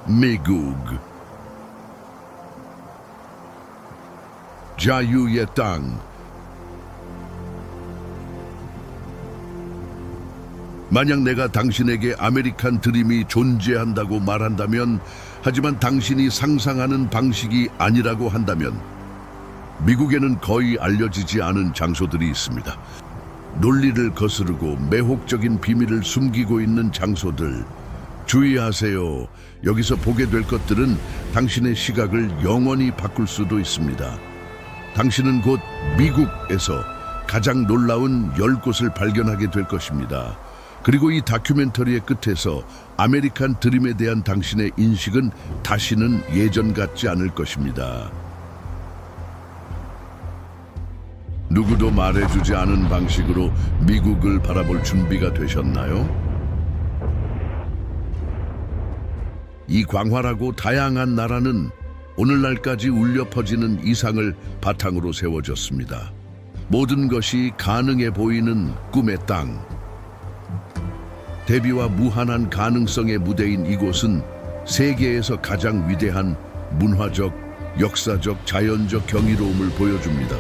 미국. 자유의 땅. 만약 내가 당신에게 아메리칸 드림이 존재한다고 말한다면, 하지만 당신이 상상하는 방식이 아니라고 한다면, 미국에는 거의 알려지지 않은 장소들이 있습니다. 논리를 거스르고 매혹적인 비밀을 숨기고 있는 장소들. 주의하세요. 여기서 보게 될 것들은 당신의 시각을 영원히 바꿀 수도 있습니다. 당신은 곧 미국에서 가장 놀라운 10곳을 발견하게 될 것입니다. 그리고 이 다큐멘터리의 끝에서 아메리칸 드림에 대한 당신의 인식은 다시는 예전 같지 않을 것입니다. 누구도 말해주지 않은 방식으로 미국을 바라볼 준비가 되셨나요? 이 광활하고 다양한 나라는 오늘날까지 울려 퍼지는 이상을 바탕으로 세워졌습니다. 모든 것이 가능해 보이는 꿈의 땅. 대비와 무한한 가능성의 무대인 이곳은 세계에서 가장 위대한 문화적, 역사적, 자연적 경이로움을 보여줍니다.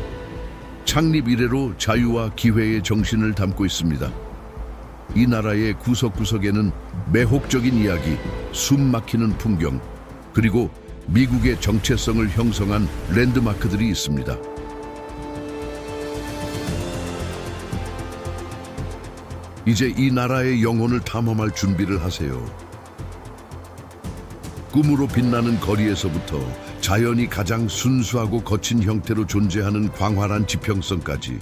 창립 이래로 자유와 기회의 정신을 담고 있습니다. 이 나라의 구석구석에는 매혹적인 이야기, 숨막히는 풍경, 그리고 미국의 정체성을 형성한 랜드마크들이 있습니다. 이제 이 나라의 영혼을 탐험할 준비를 하세요. 꿈으로 빛나는 거리에서부터 자연이 가장 순수하고 거친 형태로 존재하는 광활한 지평선까지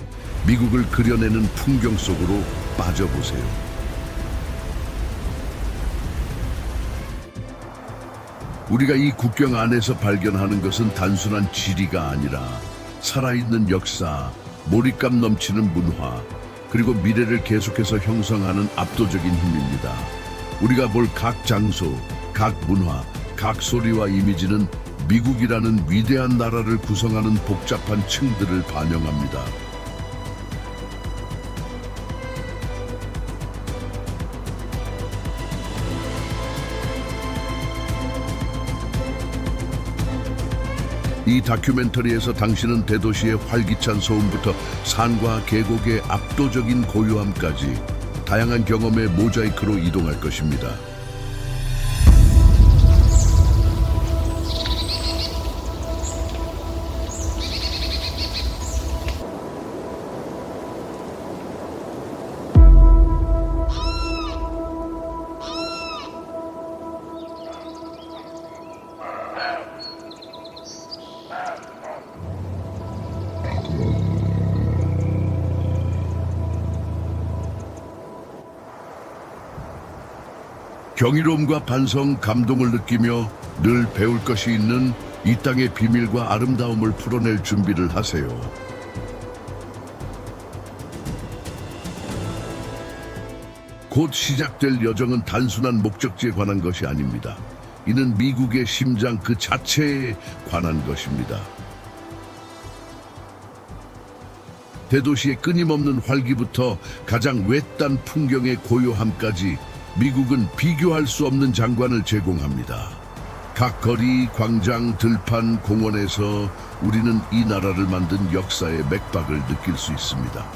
미국을 그려내는 풍경 속으로 빠져보세요. 우리가 이 국경 안에서 발견하는 것은 단순한 지리가 아니라 살아있는 역사, 몰입감 넘치는 문화, 그리고 미래를 계속해서 형성하는 압도적인 힘입니다. 우리가 볼 각 장소, 각 문화, 각 소리와 이미지는 미국이라는 위대한 나라를 구성하는 복잡한 층들을 반영합니다. 이 다큐멘터리에서 당신은 대도시의 활기찬 소음부터 산과 계곡의 압도적인 고요함까지 다양한 경험의 모자이크로 이동할 것입니다. 경이로움과 반성, 감동을 느끼며 늘 배울 것이 있는 이 땅의 비밀과 아름다움을 풀어낼 준비를 하세요. 곧 시작될 여정은 단순한 목적지에 관한 것이 아닙니다. 이는 미국의 심장 그 자체에 관한 것입니다. 대도시의 끊임없는 활기부터 가장 외딴 풍경의 고요함까지 미국은 비교할 수 없는 장관을 제공합니다. 각 거리, 광장, 들판, 공원에서 우리는 이 나라를 만든 역사의 맥박을 느낄 수 있습니다.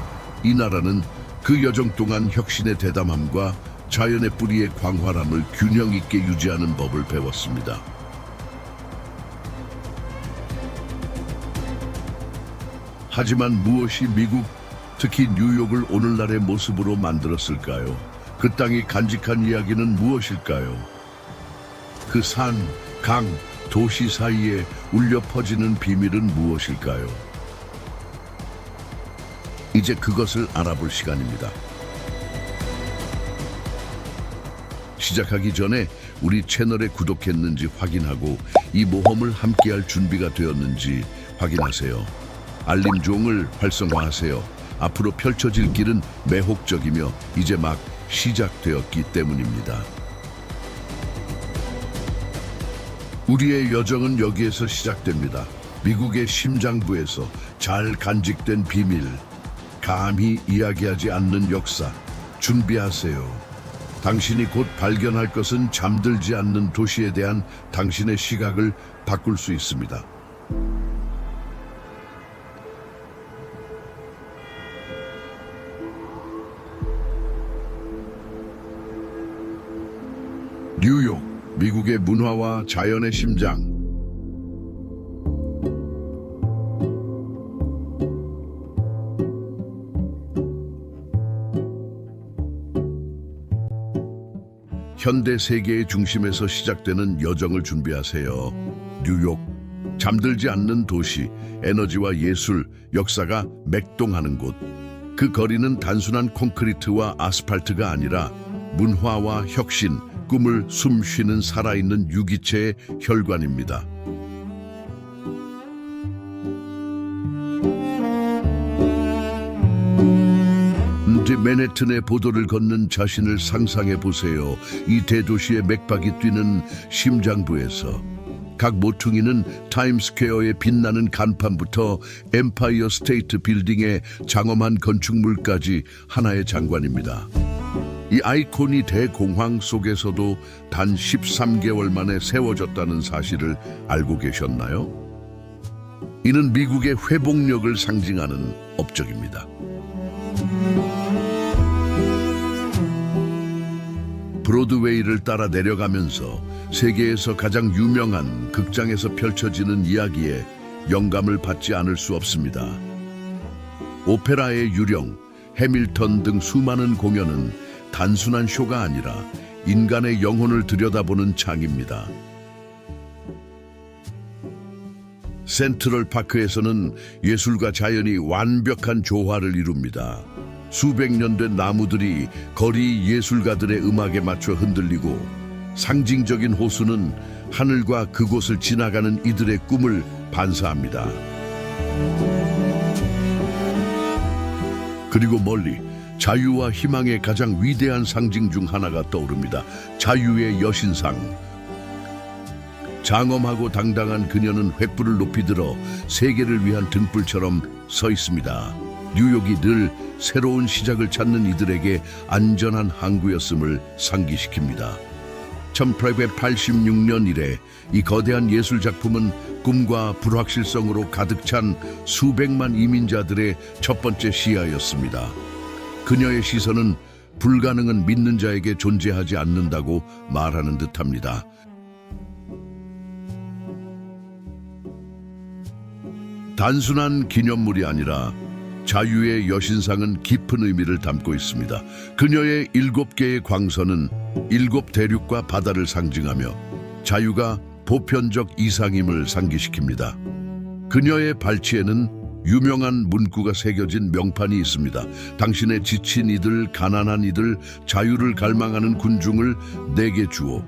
이 나라는 그 여정 동안 혁신의 대담함과 자연의 뿌리의 광활함을 균형 있게 유지하는 법을 배웠습니다. 하지만 무엇이 미국, 특히 뉴욕을 오늘날의 모습으로 만들었을까요? 그 땅이 간직한 이야기는 무엇일까요? 그 산, 강, 도시 사이에 울려 퍼지는 비밀은 무엇일까요? 이제 그것을 알아볼 시간입니다. 시작하기 전에 우리 채널에 구독했는지 확인하고 이 모험을 함께할 준비가 되었는지 확인하세요. 알림 종을 활성화하세요. 앞으로 펼쳐질 길은 매혹적이며 이제 막 시작되었기 때문입니다. 우리의 여정은 여기에서 시작됩니다. 미국의 심장부에서 잘 간직된 비밀, 감히 이야기하지 않는 역사, 준비하세요. 당신이 곧 발견할 것은 잠들지 않는 도시에 대한 당신의 시각을 바꿀 수 있습니다. 뉴욕, 미국의 문화와 자연의 심장. 현대 세계의 중심에서 시작되는 여정을 준비하세요. 뉴욕, 잠들지 않는 도시, 에너지와 예술, 역사가 맥동하는 곳. 그 거리는 단순한 콘크리트와 아스팔트가 아니라 문화와 혁신, 꿈을 숨쉬는 살아있는 유기체의 혈관입니다. 맨해튼의 보도를 걷는 자신을 상상해 보세요. 이 대도시의 맥박이 뛰는 심장부에서 각 모퉁이는 타임스퀘어의 빛나는 간판부터 엠파이어 스테이트 빌딩의 장엄한 건축물까지 하나의 장관입니다. 이 아이콘이 대공황 속에서도 단 13개월 만에 세워졌다는 사실을 알고 계셨나요? 이는 미국의 회복력을 상징하는 업적입니다. 브로드웨이를 따라 내려가면서 세계에서 가장 유명한 극장에서 펼쳐지는 이야기에 영감을 받지 않을 수 없습니다. 오페라의 유령, 해밀턴 등 수많은 공연은 단순한 쇼가 아니라 인간의 영혼을 들여다보는 창입니다. 센트럴 파크에서는 예술과 자연이 완벽한 조화를 이룹니다. 수백 년 된 나무들이 거리 예술가들의 음악에 맞춰 흔들리고, 상징적인 호수는 하늘과 그곳을 지나가는 이들의 꿈을 반사합니다. 그리고 멀리 자유와 희망의 가장 위대한 상징 중 하나가 떠오릅니다. 자유의 여신상. 장엄하고 당당한 그녀는 횃불을 높이 들어 세계를 위한 등불처럼 서 있습니다. 뉴욕이 늘 새로운 시작을 찾는 이들에게 안전한 항구였음을 상기시킵니다. 1886년 이래 이 거대한 예술 작품은 꿈과 불확실성으로 가득 찬 수백만 이민자들의 첫 번째 시야였습니다. 그녀의 시선은 불가능은 믿는 자에게 존재하지 않는다고 말하는 듯합니다. 단순한 기념물이 아니라 자유의 여신상은 깊은 의미를 담고 있습니다. 그녀의 7개의 광선은 7 대륙과 바다를 상징하며 자유가 보편적 이상임을 상기시킵니다. 그녀의 발치에는 유명한 문구가 새겨진 명판이 있습니다. 당신의 지친 이들, 가난한 이들, 자유를 갈망하는 군중을 내게 주오.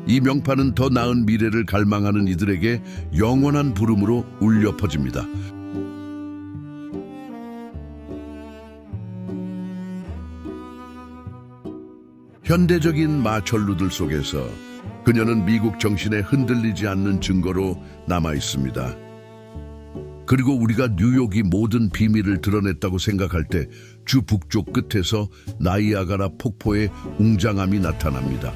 이 명판은 더 나은 미래를 갈망하는 이들에게 영원한 부름으로 울려 퍼집니다. 현대적인 마천루들 속에서 그녀는 미국 정신에 흔들리지 않는 증거로 남아 있습니다. 그리고 우리가 뉴욕이 모든 비밀을 드러냈다고 생각할 때 주 북쪽 끝에서 나이아가라 폭포의 웅장함이 나타납니다.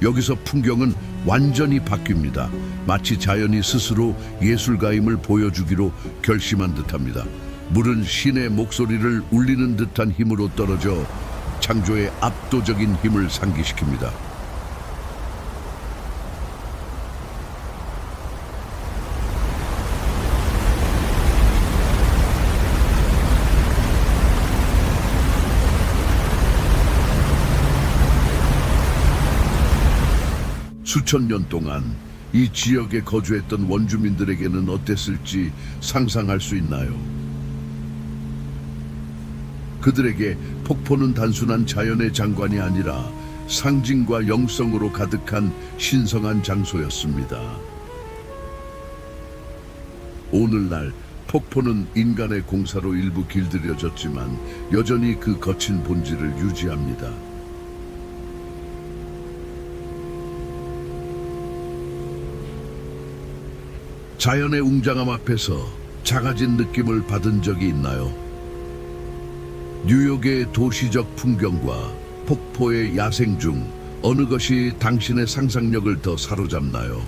여기서 풍경은 완전히 바뀝니다. 마치 자연이 스스로 예술가임을 보여주기로 결심한 듯합니다. 물은 신의 목소리를 울리는 듯한 힘으로 떨어져 창조의 압도적인 힘을 상기시킵니다. 수천 년 동안 이 지역에 거주했던 원주민들에게는 어땠을지 상상할 수 있나요? 그들에게 폭포는 단순한 자연의 장관이 아니라 상징과 영성으로 가득한 신성한 장소였습니다. 오늘날 폭포는 인간의 공사로 일부 길들여졌지만 여전히 그 거친 본질을 유지합니다. 자연의 웅장함 앞에서 작아진 느낌을 받은 적이 있나요? 뉴욕의 도시적 풍경과 폭포의 야생 중 어느 것이 당신의 상상력을 더 사로잡나요?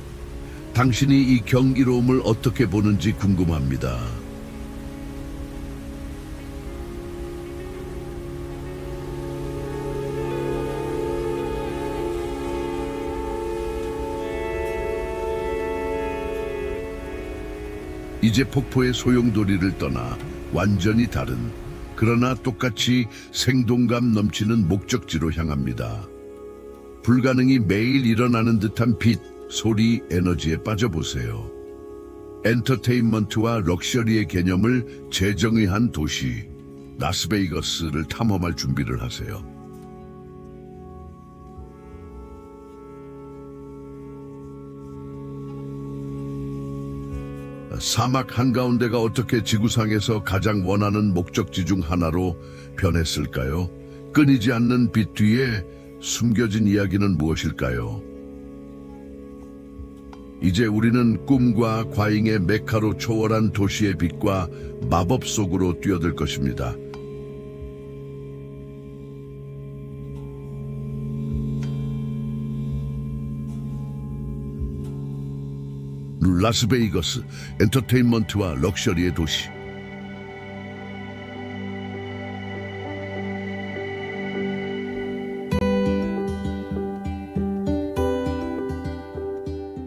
당신이 이 경이로움을 어떻게 보는지 궁금합니다. 이제 폭포의 소용돌이를 떠나 완전히 다른, 그러나 똑같이 생동감 넘치는 목적지로 향합니다. 불가능이 매일 일어나는 듯한 빛, 소리, 에너지에 빠져보세요. 엔터테인먼트와 럭셔리의 개념을 재정의한 도시, 라스베이거스를 탐험할 준비를 하세요. 사막 한가운데가 어떻게 지구상에서 가장 원하는 목적지 중 하나로 변했을까요? 끊이지 않는 빛 뒤에 숨겨진 이야기는 무엇일까요? 이제 우리는 꿈과 과잉의 메카로 초월한 도시의 빛과 마법 속으로 뛰어들 것입니다. 라스베이거스, 엔터테인먼트와 럭셔리의 도시.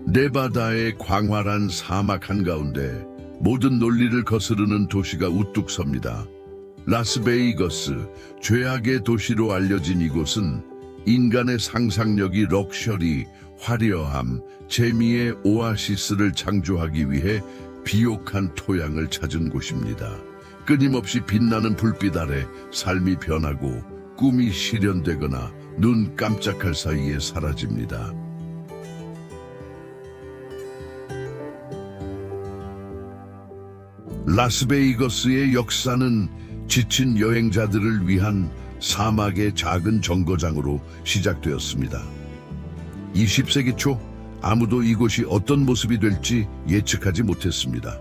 네바다의 광활한 사막 한가운데 모든 논리를 거스르는 도시가 우뚝 섭니다. 라스베이거스, 죄악의 도시로 알려진 이곳은 인간의 상상력이 럭셔리, 화려함, 재미의 오아시스를 창조하기 위해 비옥한 토양을 찾은 곳입니다. 끊임없이 빛나는 불빛 아래 삶이 변하고 꿈이 실현되거나 눈 깜짝할 사이에 사라집니다. 라스베이거스의 역사는 지친 여행자들을 위한 사막의 작은 정거장으로 시작되었습니다. 20세기 초 아무도 이곳이 어떤 모습이 될지 예측하지 못했습니다.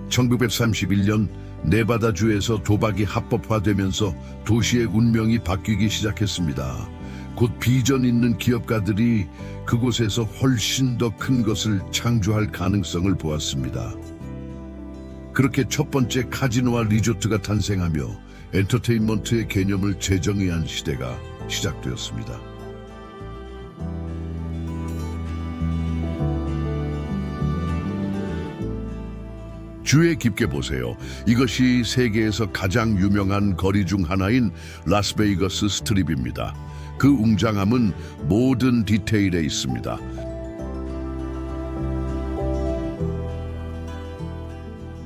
1931년 네바다주에서 도박이 합법화되면서 도시의 운명이 바뀌기 시작했습니다. 곧 비전 있는 기업가들이 그곳에서 훨씬 더 큰 것을 창조할 가능성을 보았습니다. 그렇게 첫 번째 카지노와 리조트가 탄생하며 엔터테인먼트의 개념을 재정의한 시대가 시작되었습니다. 주의 깊게 보세요. 이것이 세계에서 가장 유명한 거리 중 하나인 라스베이거스 스트립입니다. 그 웅장함은 모든 디테일에 있습니다.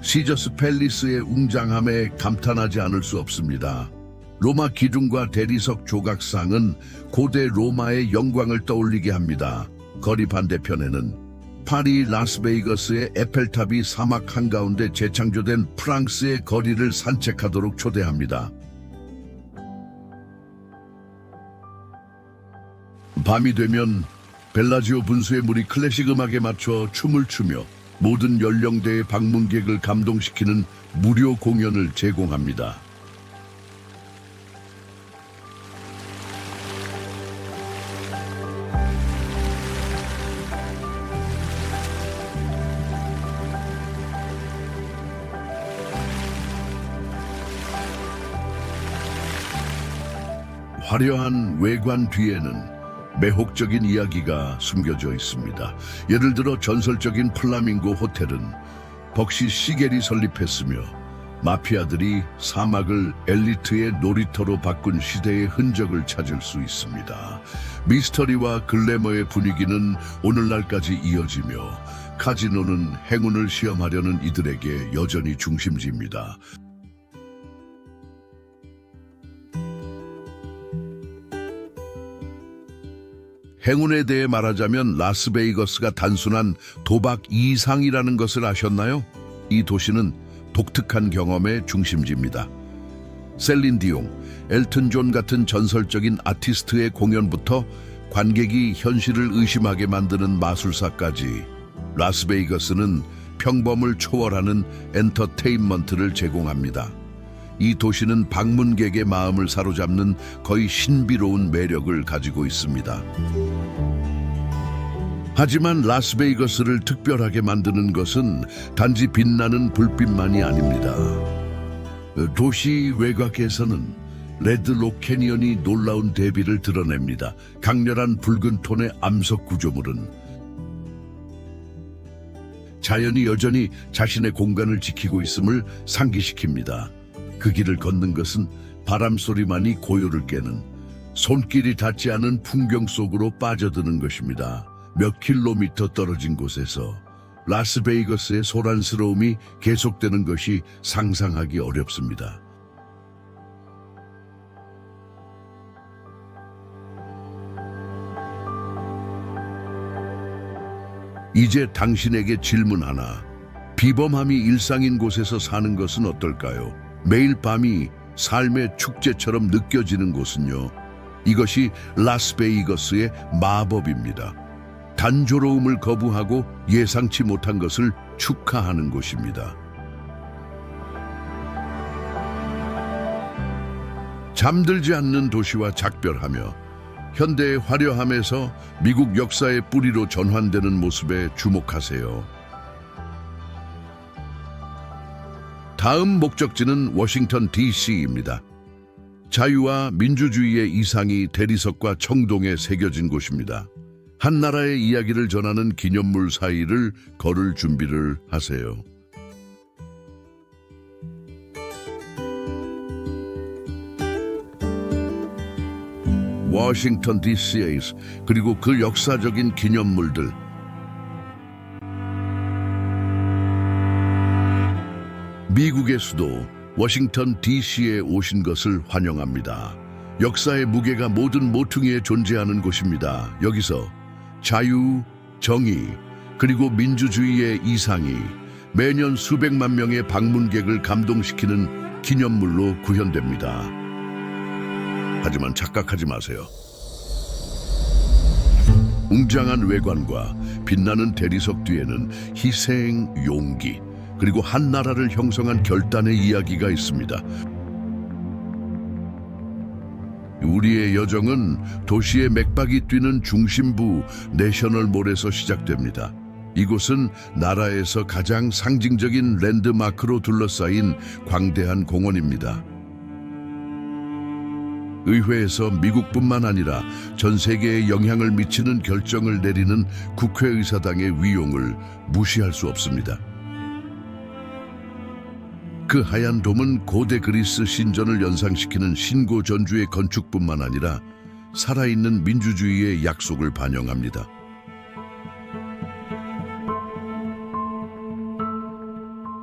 시저스 팰리스의 웅장함에 감탄하지 않을 수 없습니다. 로마 기둥과 대리석 조각상은 고대 로마의 영광을 떠올리게 합니다. 거리 반대편에는 파리 라스베이거스의 에펠탑이 사막 한가운데 재창조된 프랑스의 거리를 산책하도록 초대합니다. 밤이 되면 벨라지오 분수의 물이 클래식 음악에 맞춰 춤을 추며 모든 연령대의 방문객을 감동시키는 무료 공연을 제공합니다. 화려한 외관 뒤에는 매혹적인 이야기가 숨겨져 있습니다. 예를 들어 전설적인 플라밍고 호텔은 벅시 시겔이 설립했으며 마피아들이 사막을 엘리트의 놀이터로 바꾼 시대의 흔적을 찾을 수 있습니다. 미스터리와 글래머의 분위기는 오늘날까지 이어지며 카지노는 행운을 시험하려는 이들에게 여전히 중심지입니다. 행운에 대해 말하자면 라스베이거스가 단순한 도박 이상이라는 것을 아셨나요? 이 도시는 독특한 경험의 중심지입니다. 셀린 디옹, 엘튼 존 같은 전설적인 아티스트의 공연부터 관객이 현실을 의심하게 만드는 마술사까지 라스베이거스는 평범을 초월하는 엔터테인먼트를 제공합니다. 이 도시는 방문객의 마음을 사로잡는 거의 신비로운 매력을 가지고 있습니다. 하지만 라스베이거스를 특별하게 만드는 것은 단지 빛나는 불빛만이 아닙니다. 도시 외곽에서는 레드록 캐니언이 놀라운 대비를 드러냅니다. 강렬한 붉은 톤의 암석 구조물은 자연이 여전히 자신의 공간을 지키고 있음을 상기시킵니다. 그 길을 걷는 것은 바람 소리만이 고요를 깨는 손길이 닿지 않은 풍경 속으로 빠져드는 것입니다. 몇 킬로미터 떨어진 곳에서 라스베이거스의 소란스러움이 계속되는 것이 상상하기 어렵습니다. 이제 당신에게 질문 하나. 비범함이 일상인 곳에서 사는 것은 어떨까요? 매일 밤이 삶의 축제처럼 느껴지는 곳은요. 이것이 라스베이거스의 마법입니다. 단조로움을 거부하고 예상치 못한 것을 축하하는 곳입니다. 잠들지 않는 도시와 작별하며 현대의 화려함에서 미국 역사의 뿌리로 전환되는 모습에 주목하세요. 다음 목적지는 워싱턴 DC입니다. 자유와 민주주의의 이상이 대리석과 청동에 새겨진 곳입니다. 한 나라의 이야기를 전하는 기념물 사이를 걸을 준비를 하세요. 워싱턴 DC에서 그리고 그 역사적인 기념물들. 미국의 수도 워싱턴 DC에 오신 것을 환영합니다. 역사의 무게가 모든 모퉁이에 존재하는 곳입니다. 여기서 자유, 정의, 그리고 민주주의의 이상이 매년 수백만 명의 방문객을 감동시키는 기념물로 구현됩니다. 하지만 착각하지 마세요. 웅장한 외관과 빛나는 대리석 뒤에는 희생, 용기, 그리고 한 나라를 형성한 결단의 이야기가 있습니다. 우리의 여정은 도시의 맥박이 뛰는 중심부 내셔널몰에서 시작됩니다. 이곳은 나라에서 가장 상징적인 랜드마크로 둘러싸인 광대한 공원입니다. 의회에서 미국뿐만 아니라 전 세계에 영향을 미치는 결정을 내리는 국회의사당의 위용을 무시할 수 없습니다. 그 하얀 돔은 고대 그리스 신전을 연상시키는 신고 전주의 건축뿐만 아니라 살아있는 민주주의의 약속을 반영합니다.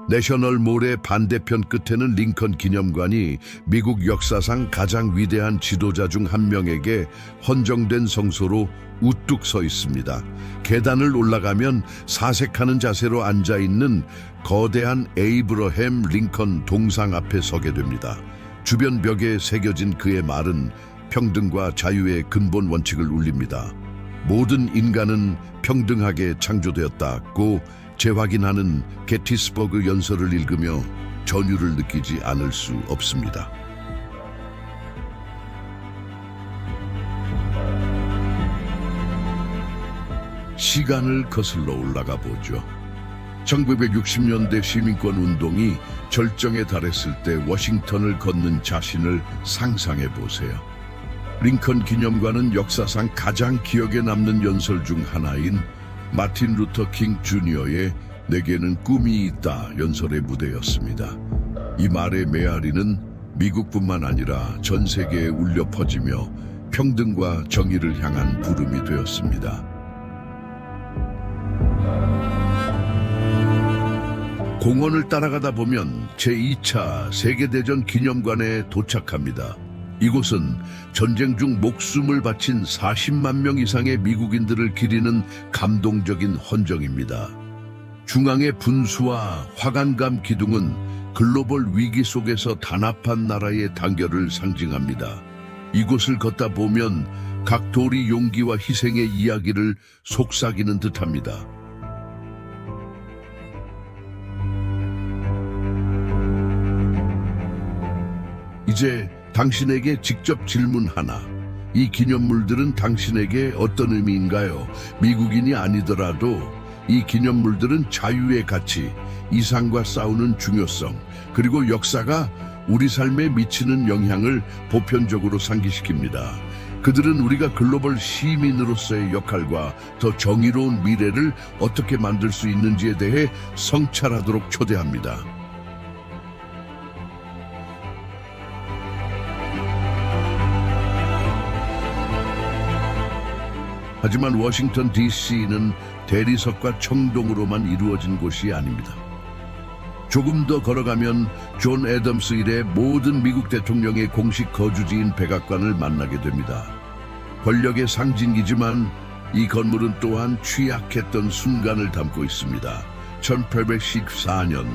내셔널몰의 반대편 끝에는 링컨 기념관이 미국 역사상 가장 위대한 지도자 중 한 명에게 헌정된 성소로 우뚝 서 있습니다. 계단을 올라가면 사색하는 자세로 앉아있는 거대한 에이브러햄 링컨 동상 앞에 서게 됩니다. 주변 벽에 새겨진 그의 말은 평등과 자유의 근본 원칙을 울립니다. 모든 인간은 평등하게 창조되었다고 재확인하는 게티스버그 연설을 읽으며 전율을 느끼지 않을 수 없습니다. 시간을 거슬러 올라가 보죠. 1960년대 시민권 운동이 절정에 달했을 때 워싱턴을 걷는 자신을 상상해 보세요. 링컨 기념관은 역사상 가장 기억에 남는 연설 중 하나인 마틴 루터 킹 주니어의 내게는 꿈이 있다 연설의 무대였습니다. 이 말의 메아리는 미국뿐만 아니라 전 세계에 울려 퍼지며 평등과 정의를 향한 부름이 되었습니다. 공원을 따라가다 보면 제2차 세계대전 기념관에 도착합니다. 이곳은 전쟁 중 목숨을 바친 40만 명 이상의 미국인들을 기리는 감동적인 헌정입니다. 중앙의 분수와 화관감 기둥은 글로벌 위기 속에서 단합한 나라의 단결을 상징합니다. 이곳을 걷다 보면 각 돌이 용기와 희생의 이야기를 속삭이는 듯합니다. 이제 당신에게 직접 질문 하나. 이 기념물들은 당신에게 어떤 의미인가요? 미국인이 아니더라도 이 기념물들은 자유의 가치, 이상과 싸우는 중요성, 그리고 역사가 우리 삶에 미치는 영향을 보편적으로 상기시킵니다. 그들은 우리가 글로벌 시민으로서의 역할과 더 정의로운 미래를 어떻게 만들 수 있는지에 대해 성찰하도록 초대합니다. 하지만 워싱턴 DC는 대리석과 청동으로만 이루어진 곳이 아닙니다. 조금 더 걸어가면 존 애덤스 이래 모든 미국 대통령의 공식 거주지인 백악관을 만나게 됩니다. 권력의 상징이지만 이 건물은 또한 취약했던 순간을 담고 있습니다. 1814년,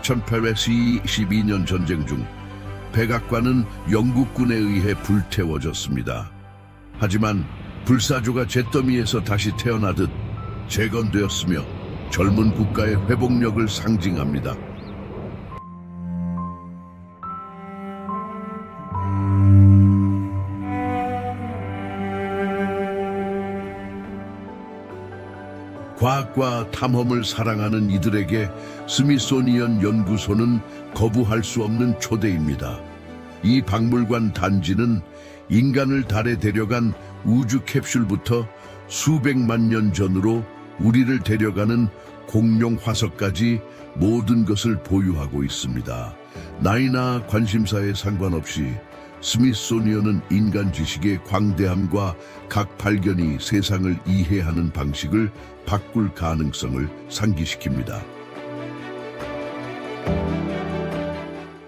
1822년 전쟁 중 백악관은 영국군에 의해 불태워졌습니다. 하지만 불사조가 잿더미에서 다시 태어나듯 재건되었으며 젊은 국가의 회복력을 상징합니다. 과학과 탐험을 사랑하는 이들에게 스미소니언 연구소는 거부할 수 없는 초대입니다. 이 박물관 단지는 인간을 달에 데려간 우주 캡슐부터 수백만 년 전으로 우리를 데려가는 공룡 화석까지 모든 것을 보유하고 있습니다. 나이나 관심사에 상관없이 스미소니언은 인간 지식의 광대함과 각 발견이 세상을 이해하는 방식을 바꿀 가능성을 상기시킵니다.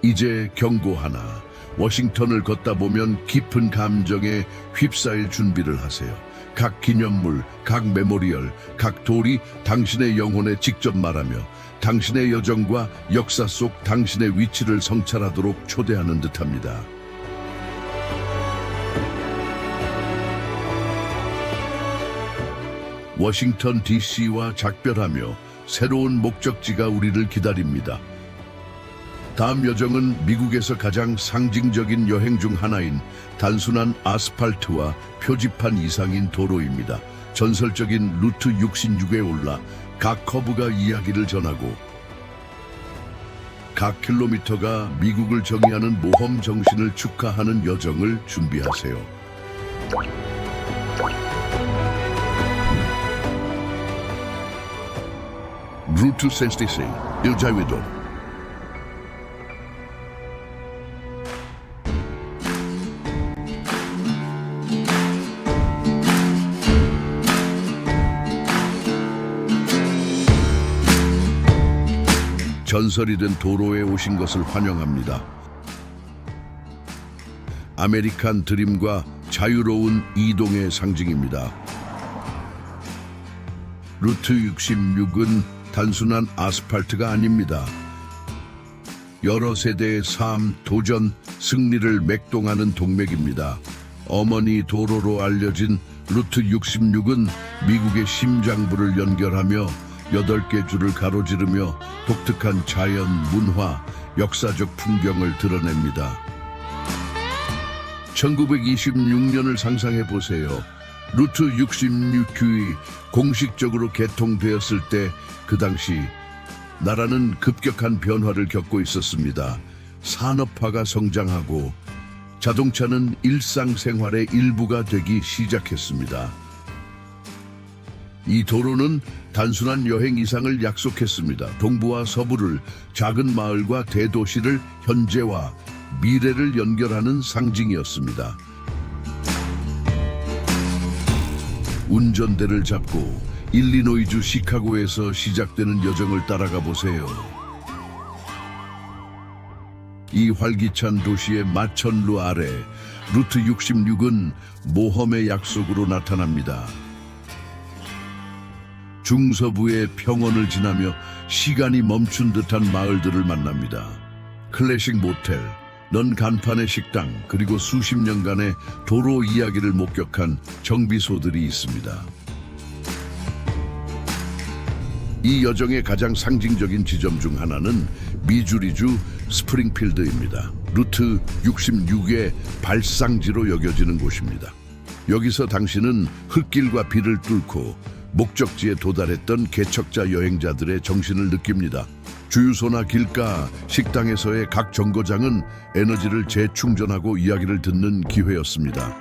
이제 경고 하나. 워싱턴을 걷다 보면 깊은 감정에 휩싸일 준비를 하세요. 각 기념물, 각 메모리얼, 각 돌이 당신의 영혼에 직접 말하며 당신의 여정과 역사 속 당신의 위치를 성찰하도록 초대하는 듯합니다. 워싱턴 DC와 작별하며 새로운 목적지가 우리를 기다립니다. 다음 여정은 미국에서 가장 상징적인 여행 중 하나인 단순한 아스팔트와 표지판 이상인 도로입니다. 전설적인 루트 66에 올라 각 커브가 이야기를 전하고 각 킬로미터가 미국을 정의하는 모험 정신을 축하하는 여정을 준비하세요. 루트 66, 일자위도 전설이 된 도로에 오신 것을 환영합니다. 아메리칸 드림과 자유로운 이동의 상징입니다. 루트 66은 단순한 아스팔트가 아닙니다. 여러 세대의 삶, 도전, 승리를 맥동하는 동맥입니다. 어머니 도로로 알려진 루트 66은 미국의 심장부를 연결하며 8개 줄을 가로지르며 독특한 자연, 문화, 역사적 풍경을 드러냅니다. 1926년을 상상해 보세요. 루트 66이 공식적으로 개통되었을 때 그 당시 나라는 급격한 변화를 겪고 있었습니다. 산업화가 성장하고 자동차는 일상생활의 일부가 되기 시작했습니다. 이 도로는 단순한 여행 이상을 약속했습니다. 동부와 서부를, 작은 마을과 대도시를, 현재와 미래를 연결하는 상징이었습니다. 운전대를 잡고 일리노이주 시카고에서 시작되는 여정을 따라가 보세요. 이 활기찬 도시의 마천루 아래 루트 66은 모험의 약속으로 나타납니다. 중서부의 평원을 지나며 시간이 멈춘 듯한 마을들을 만납니다. 클래식 모텔, 넌 간판의 식당, 그리고 수십 년간의 도로 이야기를 목격한 정비소들이 있습니다. 이 여정의 가장 상징적인 지점 중 하나는 미주리주 스프링필드입니다. 루트 66의 발상지로 여겨지는 곳입니다. 여기서 당신은 흙길과 비를 뚫고 목적지에 도달했던 개척자 여행자들의 정신을 느낍니다. 주유소나 길가, 식당에서의 각 정거장은 에너지를 재충전하고 이야기를 듣는 기회였습니다.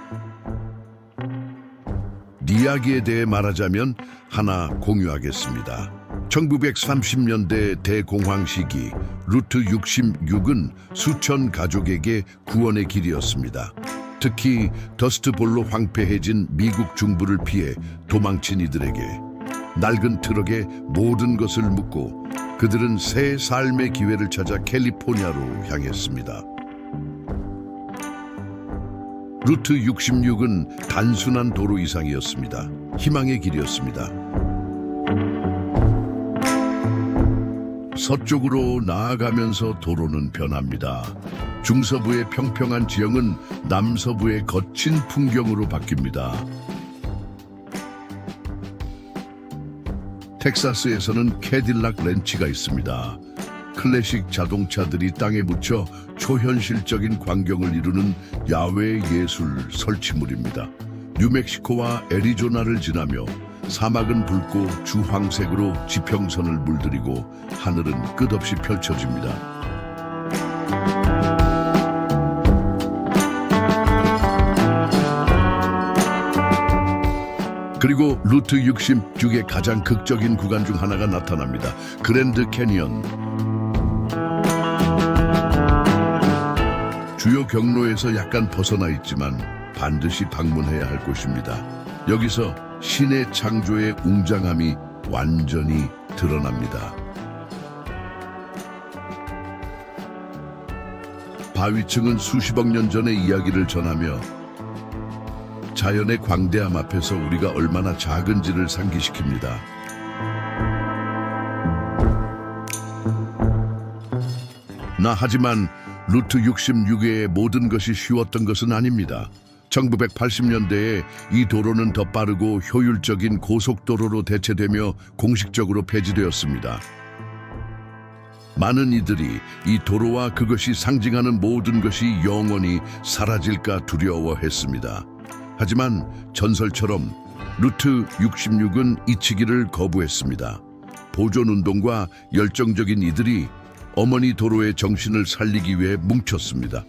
이야기에 대해 말하자면 하나 공유하겠습니다. 1930년대 대공황 시기 루트 66은 수천 가족에게 구원의 길이었습니다. 특히 더스트볼로 황폐해진 미국 중부를 피해 도망친 이들에게 낡은 트럭에 모든 것을 묻고 그들은 새 삶의 기회를 찾아 캘리포니아로 향했습니다. 루트 66은 단순한 도로 이상이었습니다. 희망의 길이었습니다. 서쪽으로 나아가면서 도로는 변합니다. 중서부의 평평한 지형은 남서부의 거친 풍경으로 바뀝니다. 텍사스에서는 캐딜락 렌치가 있습니다. 클래식 자동차들이 땅에 묻혀 초현실적인 광경을 이루는 야외 예술 설치물입니다. 뉴멕시코와 애리조나를 지나며 사막은 붉고 주황색으로 지평선을 물들이고 하늘은 끝없이 펼쳐집니다. 그리고 루트 66의 가장 극적인 구간 중 하나가 나타납니다. 그랜드 캐니언. 주요 경로에서 약간 벗어나 있지만 반드시 방문해야 할 곳입니다. 여기서 신의 창조의 웅장함이 완전히 드러납니다. 바위층은 수십억 년 전의 이야기를 전하며 자연의 광대함 앞에서 우리가 얼마나 작은지를 상기시킵니다. 하지만 루트 66의 모든 것이 쉬웠던 것은 아닙니다. 1980년대에 이 도로는 더 빠르고 효율적인 고속도로로 대체되며 공식적으로 폐지되었습니다. 많은 이들이 이 도로와 그것이 상징하는 모든 것이 영원히 사라질까 두려워했습니다. 하지만 전설처럼 루트 66은 잊히기를 거부했습니다. 보존운동과 열정적인 이들이 어머니 도로의 정신을 살리기 위해 뭉쳤습니다.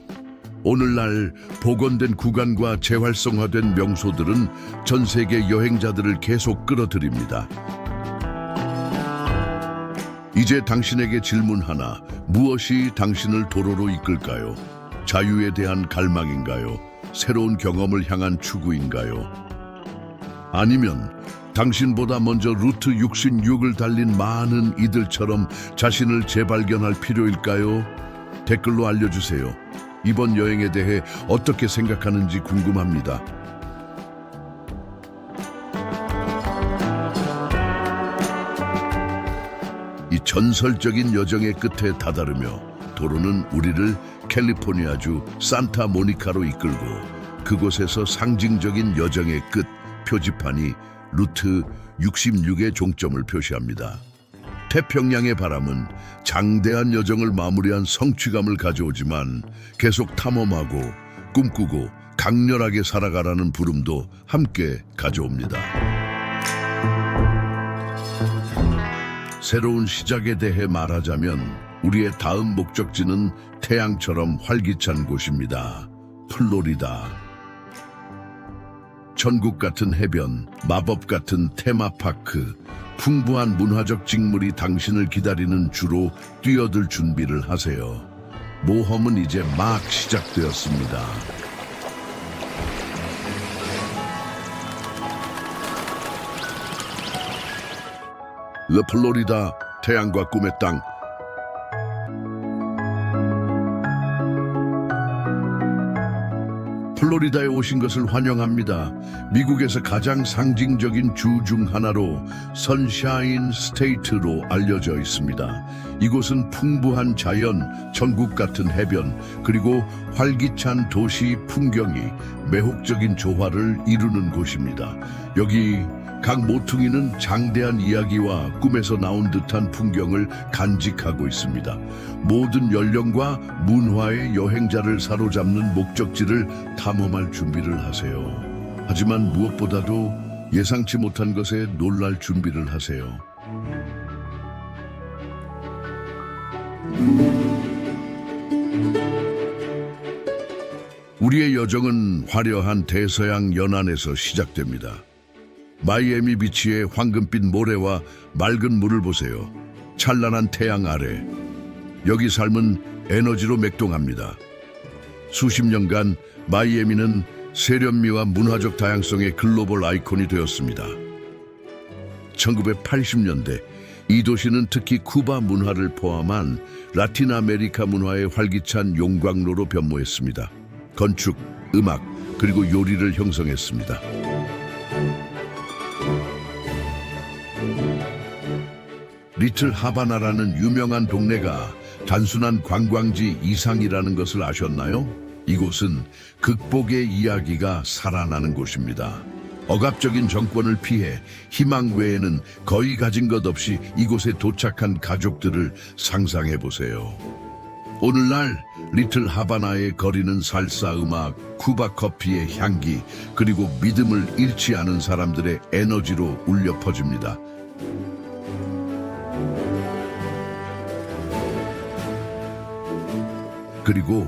오늘날 복원된 구간과 재활성화된 명소들은 전 세계 여행자들을 계속 끌어들입니다. 이제 당신에게 질문 하나. 무엇이 당신을 도로로 이끌까요? 자유에 대한 갈망인가요? 새로운 경험을 향한 추구인가요? 아니면 당신보다 먼저 루트 66을 달린 많은 이들처럼 자신을 재발견할 필요일까요? 댓글로 알려주세요. 이번 여행에 대해 어떻게 생각하는지 궁금합니다. 이 전설적인 여정의 끝에 다다르며 도로는 우리를 캘리포니아주 산타모니카로 이끌고 그곳에서 상징적인 여정의 끝 표지판이 루트 66의 종점을 표시합니다. 태평양의 바람은 장대한 여정을 마무리한 성취감을 가져오지만 계속 탐험하고 꿈꾸고 강렬하게 살아가라는 부름도 함께 가져옵니다. 새로운 시작에 대해 말하자면 우리의 다음 목적지는 태양처럼 활기찬 곳입니다. 플로리다. 천국 같은 해변, 마법 같은 테마파크, 풍부한 문화적 직물이 당신을 기다리는 주로 뛰어들 준비를 하세요. 모험은 이제 막 시작되었습니다. 플로리다, 태양과 꿈의 땅. 플로리다에 오신 것을 환영합니다. 미국에서 가장 상징적인 주 중 하나로 선샤인 스테이트로 알려져 있습니다. 이곳은 풍부한 자연, 천국 같은 해변, 그리고 활기찬 도시 풍경이 매혹적인 조화를 이루는 곳입니다. 여기 각 모퉁이는 장대한 이야기와 꿈에서 나온 듯한 풍경을 간직하고 있습니다. 모든 연령과 문화의 여행자를 사로잡는 목적지를 탐험할 준비를 하세요. 하지만 무엇보다도 예상치 못한 것에 놀랄 준비를 하세요. 우리의 여정은 화려한 대서양 연안에서 시작됩니다. 마이애미 비치의 황금빛 모래와 맑은 물을 보세요. 찬란한 태양 아래. 여기 삶은 에너지로 맥동합니다. 수십 년간 마이애미는 세련미와 문화적 다양성의 글로벌 아이콘이 되었습니다. 1980년대 이 도시는 특히 쿠바 문화를 포함한 라틴 아메리카 문화의 활기찬 용광로로 변모했습니다. 건축, 음악, 그리고 요리를 형성했습니다. 리틀 하바나라는 유명한 동네가 단순한 관광지 이상이라는 것을 아셨나요? 이곳은 극복의 이야기가 살아나는 곳입니다. 억압적인 정권을 피해 희망 외에는 거의 가진 것 없이 이곳에 도착한 가족들을 상상해 보세요. 오늘날 리틀 하바나의 거리는 살사 음악, 쿠바 커피의 향기, 그리고 믿음을 잃지 않은 사람들의 에너지로 울려 퍼집니다. 그리고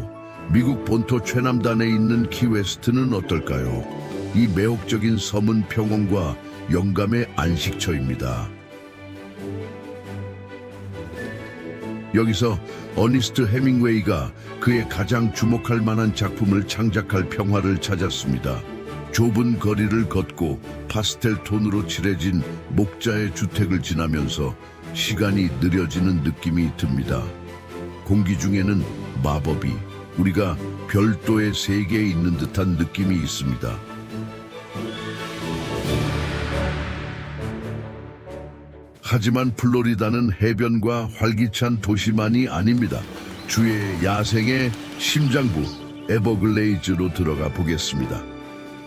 미국 본토 최남단에 있는 키웨스트는 어떨까요? 이 매혹적인 섬은 평온과 영감의 안식처입니다. 여기서 어니스트 헤밍웨이가 그의 가장 주목할 만한 작품을 창작할 평화를 찾았습니다. 좁은 거리를 걷고 파스텔 톤으로 칠해진 목자의 주택을 지나면서 시간이 느려지는 느낌이 듭니다. 공기 중에는 마법이, 우리가 별도의 세계에 있는 듯한 느낌이 있습니다. 하지만 플로리다는 해변과 활기찬 도시만이 아닙니다. 주의 야생의 심장부 에버글레이즈로 들어가 보겠습니다.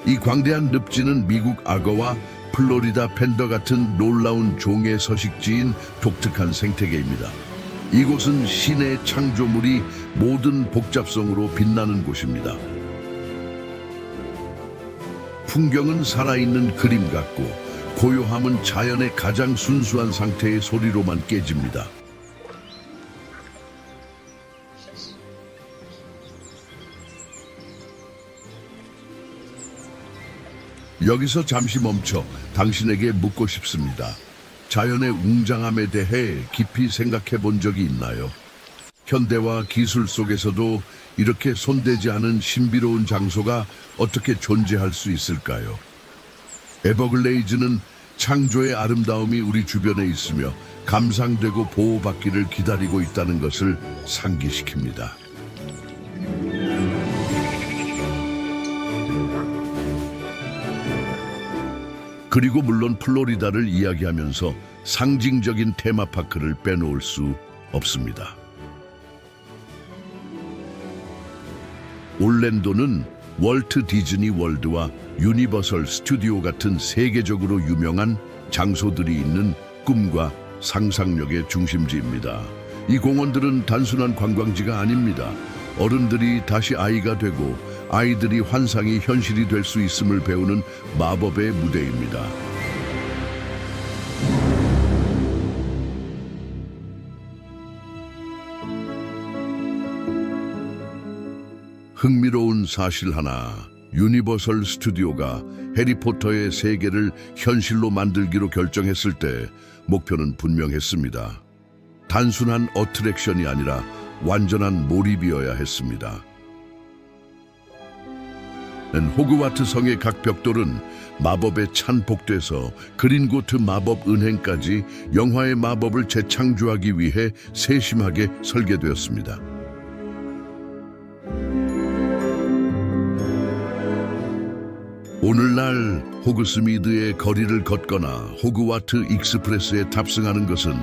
이 광대한 늪지는 미국 악어와 플로리다 팬더 같은 놀라운 종의 서식지인 독특한 생태계입니다. 이곳은 신의 창조물이 모든 복잡성으로 빛나는 곳입니다. 풍경은 살아있는 그림 같고 고요함은 자연의 가장 순수한 상태의 소리로만 깨집니다. 여기서 잠시 멈춰 당신에게 묻고 싶습니다. 자연의 웅장함에 대해 깊이 생각해 본 적이 있나요? 현대와 기술 속에서도 이렇게 손대지 않은 신비로운 장소가 어떻게 존재할 수 있을까요? 에버글레이즈는 창조의 아름다움이 우리 주변에 있으며 감상되고 보호받기를 기다리고 있다는 것을 상기시킵니다. 그리고 물론 플로리다를 이야기하면서 상징적인 테마파크를 빼놓을 수 없습니다. 올랜도는 월트 디즈니 월드와 유니버설 스튜디오 같은 세계적으로 유명한 장소들이 있는 꿈과 상상력의 중심지입니다. 이 공원들은 단순한 관광지가 아닙니다. 어른들이 다시 아이가 되고 아이들이 환상이 현실이 될 수 있음을 배우는 마법의 무대입니다. 흥미로운 사실 하나, 유니버설 스튜디오가 해리포터의 세계를 현실로 만들기로 결정했을 때 목표는 분명했습니다. 단순한 어트랙션이 아니라 완전한 몰입이어야 했습니다. 호그와트 성의 각 벽돌은 마법에 찬복돼서 그린고트 마법 은행까지 영화의 마법을 재창조하기 위해 세심하게 설계되었습니다. 오늘날 호그스미드의 거리를 걷거나 호그와트 익스프레스에 탑승하는 것은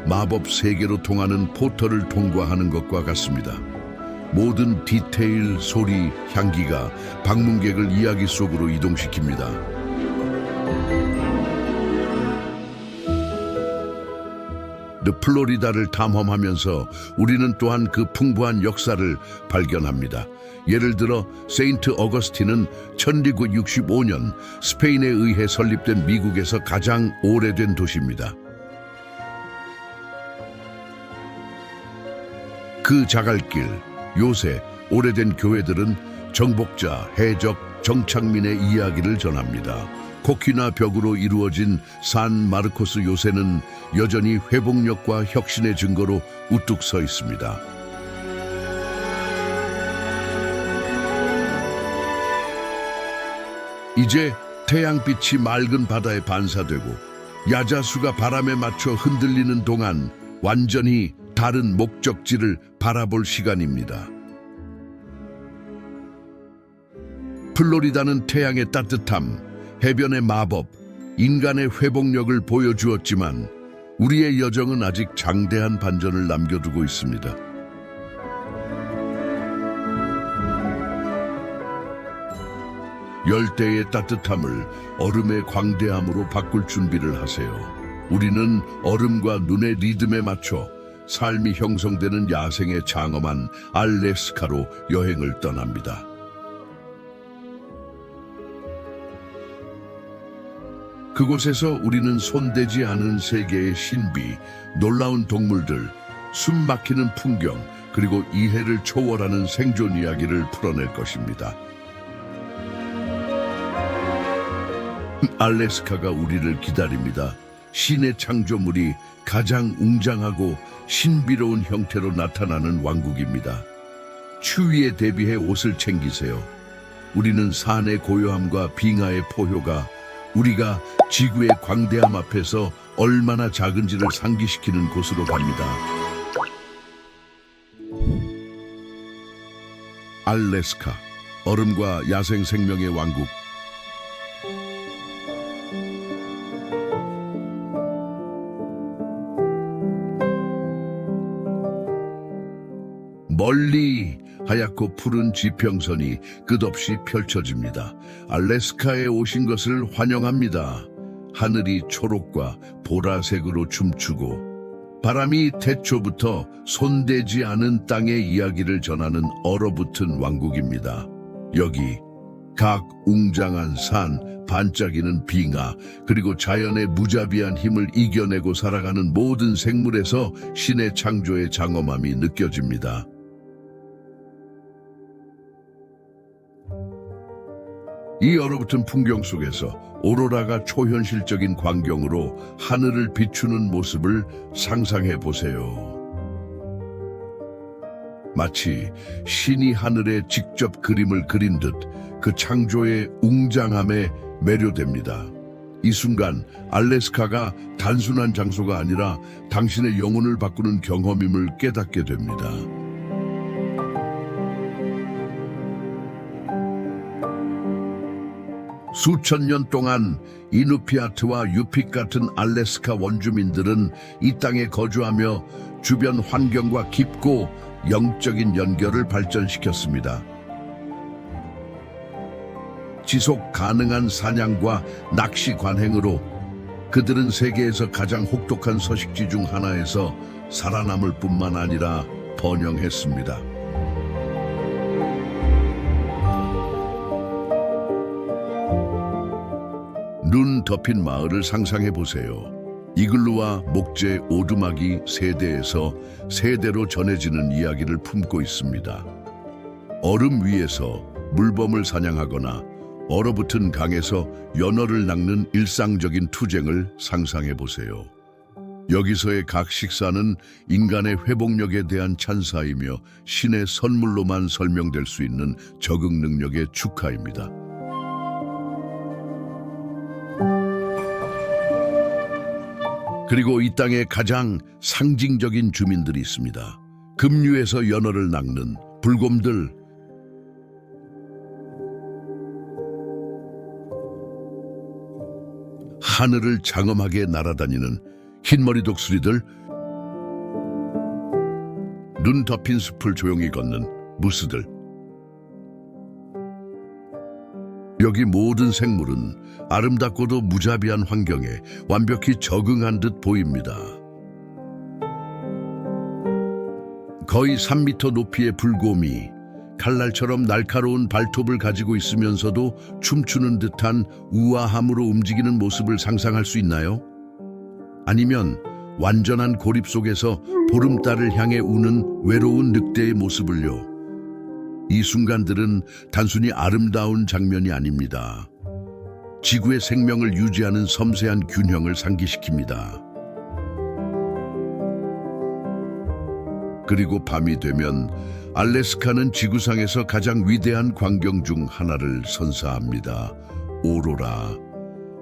마법 세계로 통하는 포털을 통과하는 것과 같습니다. 모든 디테일, 소리, 향기가 방문객을 이야기 속으로 이동시킵니다. 플로리다를 탐험하면서 우리는 또한 그 풍부한 역사를 발견합니다. 예를 들어 세인트 어거스틴은 1965년 스페인에 의해 설립된 미국에서 가장 오래된 도시입니다. 그 자갈길, 요새 오래된 교회들은 정복자, 해적, 정착민의 이야기를 전합니다. 코키나 벽으로 이루어진 산 마르코스 요새는 여전히 회복력과 혁신의 증거로 우뚝 서 있습니다. 이제 태양빛이 맑은 바다에 반사되고 야자수가 바람에 맞춰 흔들리는 동안 완전히 다른 목적지를 바라볼 시간입니다. 플로리다는 태양의 따뜻함, 해변의 마법, 인간의 회복력을 보여주었지만 우리의 여정은 아직 장대한 반전을 남겨두고 있습니다. 열대의 따뜻함을 얼음의 광대함으로 바꿀 준비를 하세요. 우리는 얼음과 눈의 리듬에 맞춰 삶이 형성되는 야생의 장엄한 알래스카로 여행을 떠납니다. 그곳에서 우리는 손대지 않은 세계의 신비, 놀라운 동물들, 숨 막히는 풍경, 그리고 이해를 초월하는 생존 이야기를 풀어낼 것입니다. 알래스카가 우리를 기다립니다. 신의 창조물이 가장 웅장하고 신비로운 형태로 나타나는 왕국입니다. 추위에 대비해 옷을 챙기세요. 우리는 산의 고요함과 빙하의 포효가 우리가 지구의 광대함 앞에서 얼마나 작은지를 상기시키는 곳으로 갑니다. 알래스카, 얼음과 야생 생명의 왕국. 멀리 하얗고 푸른 지평선이 끝없이 펼쳐집니다. 알래스카에 오신 것을 환영합니다. 하늘이 초록과 보라색으로 춤추고 바람이 태초부터 손대지 않은 땅의 이야기를 전하는 얼어붙은 왕국입니다. 여기 각 웅장한 산, 반짝이는 빙하, 그리고 자연의 무자비한 힘을 이겨내고 살아가는 모든 생물에서 신의 창조의 장엄함이 느껴집니다. 이 얼어붙은 풍경 속에서 오로라가 초현실적인 광경으로 하늘을 비추는 모습을 상상해 보세요. 마치 신이 하늘에 직접 그림을 그린 듯 그 창조의 웅장함에 매료됩니다. 이 순간 알래스카가 단순한 장소가 아니라 당신의 영혼을 바꾸는 경험임을 깨닫게 됩니다. 수천 년 동안 이누피아트와 유픽 같은 알래스카 원주민들은 이 땅에 거주하며 주변 환경과 깊고 영적인 연결을 발전시켰습니다. 지속 가능한 사냥과 낚시 관행으로 그들은 세계에서 가장 혹독한 서식지 중 하나에서 살아남을 뿐만 아니라 번영했습니다. 눈 덮인 마을을 상상해 보세요. 이글루와 목재, 오두막이 세대에서 세대로 전해지는 이야기를 품고 있습니다. 얼음 위에서 물범을 사냥하거나 얼어붙은 강에서 연어를 낚는 일상적인 투쟁을 상상해 보세요. 여기서의 각 식사는 인간의 회복력에 대한 찬사이며 신의 선물로만 설명될 수 있는 적응 능력의 축하입니다. 그리고 이 땅에 가장 상징적인 주민들이 있습니다. 급류에서 연어를 낚는 불곰들, 하늘을 장엄하게 날아다니는 흰머리 독수리들, 눈 덮인 숲을 조용히 걷는 무스들. 여기 모든 생물은 아름답고도 무자비한 환경에 완벽히 적응한 듯 보입니다. 거의 3m 높이의 불곰이 칼날처럼 날카로운 발톱을 가지고 있으면서도 춤추는 듯한 우아함으로 움직이는 모습을 상상할 수 있나요? 아니면 완전한 고립 속에서 보름달을 향해 우는 외로운 늑대의 모습을요? 이 순간들은 단순히 아름다운 장면이 아닙니다. 지구의 생명을 유지하는 섬세한 균형을 상기시킵니다. 그리고 밤이 되면 알래스카는 지구상에서 가장 위대한 광경 중 하나를 선사합니다. 오로라.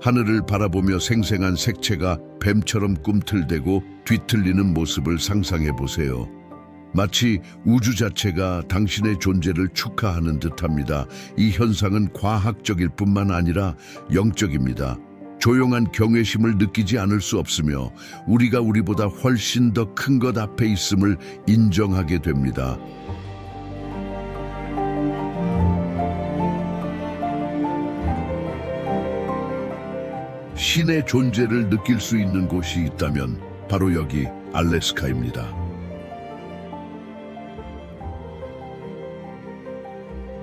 하늘을 바라보며 생생한 색채가 뱀처럼 꿈틀대고 뒤틀리는 모습을 상상해 보세요. 마치 우주 자체가 당신의 존재를 축하하는 듯합니다. 이 현상은 과학적일 뿐만 아니라 영적입니다. 조용한 경외심을 느끼지 않을 수 없으며 우리가 우리보다 훨씬 더 큰 것 앞에 있음을 인정하게 됩니다. 신의 존재를 느낄 수 있는 곳이 있다면 바로 여기 알래스카입니다.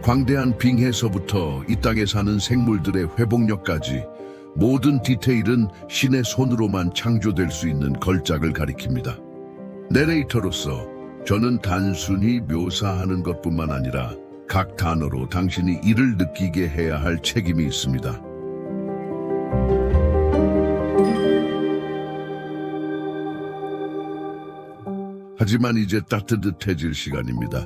광대한 빙해서부터 이 땅에 사는 생물들의 회복력까지 모든 디테일은 신의 손으로만 창조될 수 있는 걸작을 가리킵니다. 내레이터로서 저는 단순히 묘사하는 것뿐만 아니라 각 단어로 당신이 이를 느끼게 해야 할 책임이 있습니다. 하지만 이제 따뜻해질 시간입니다.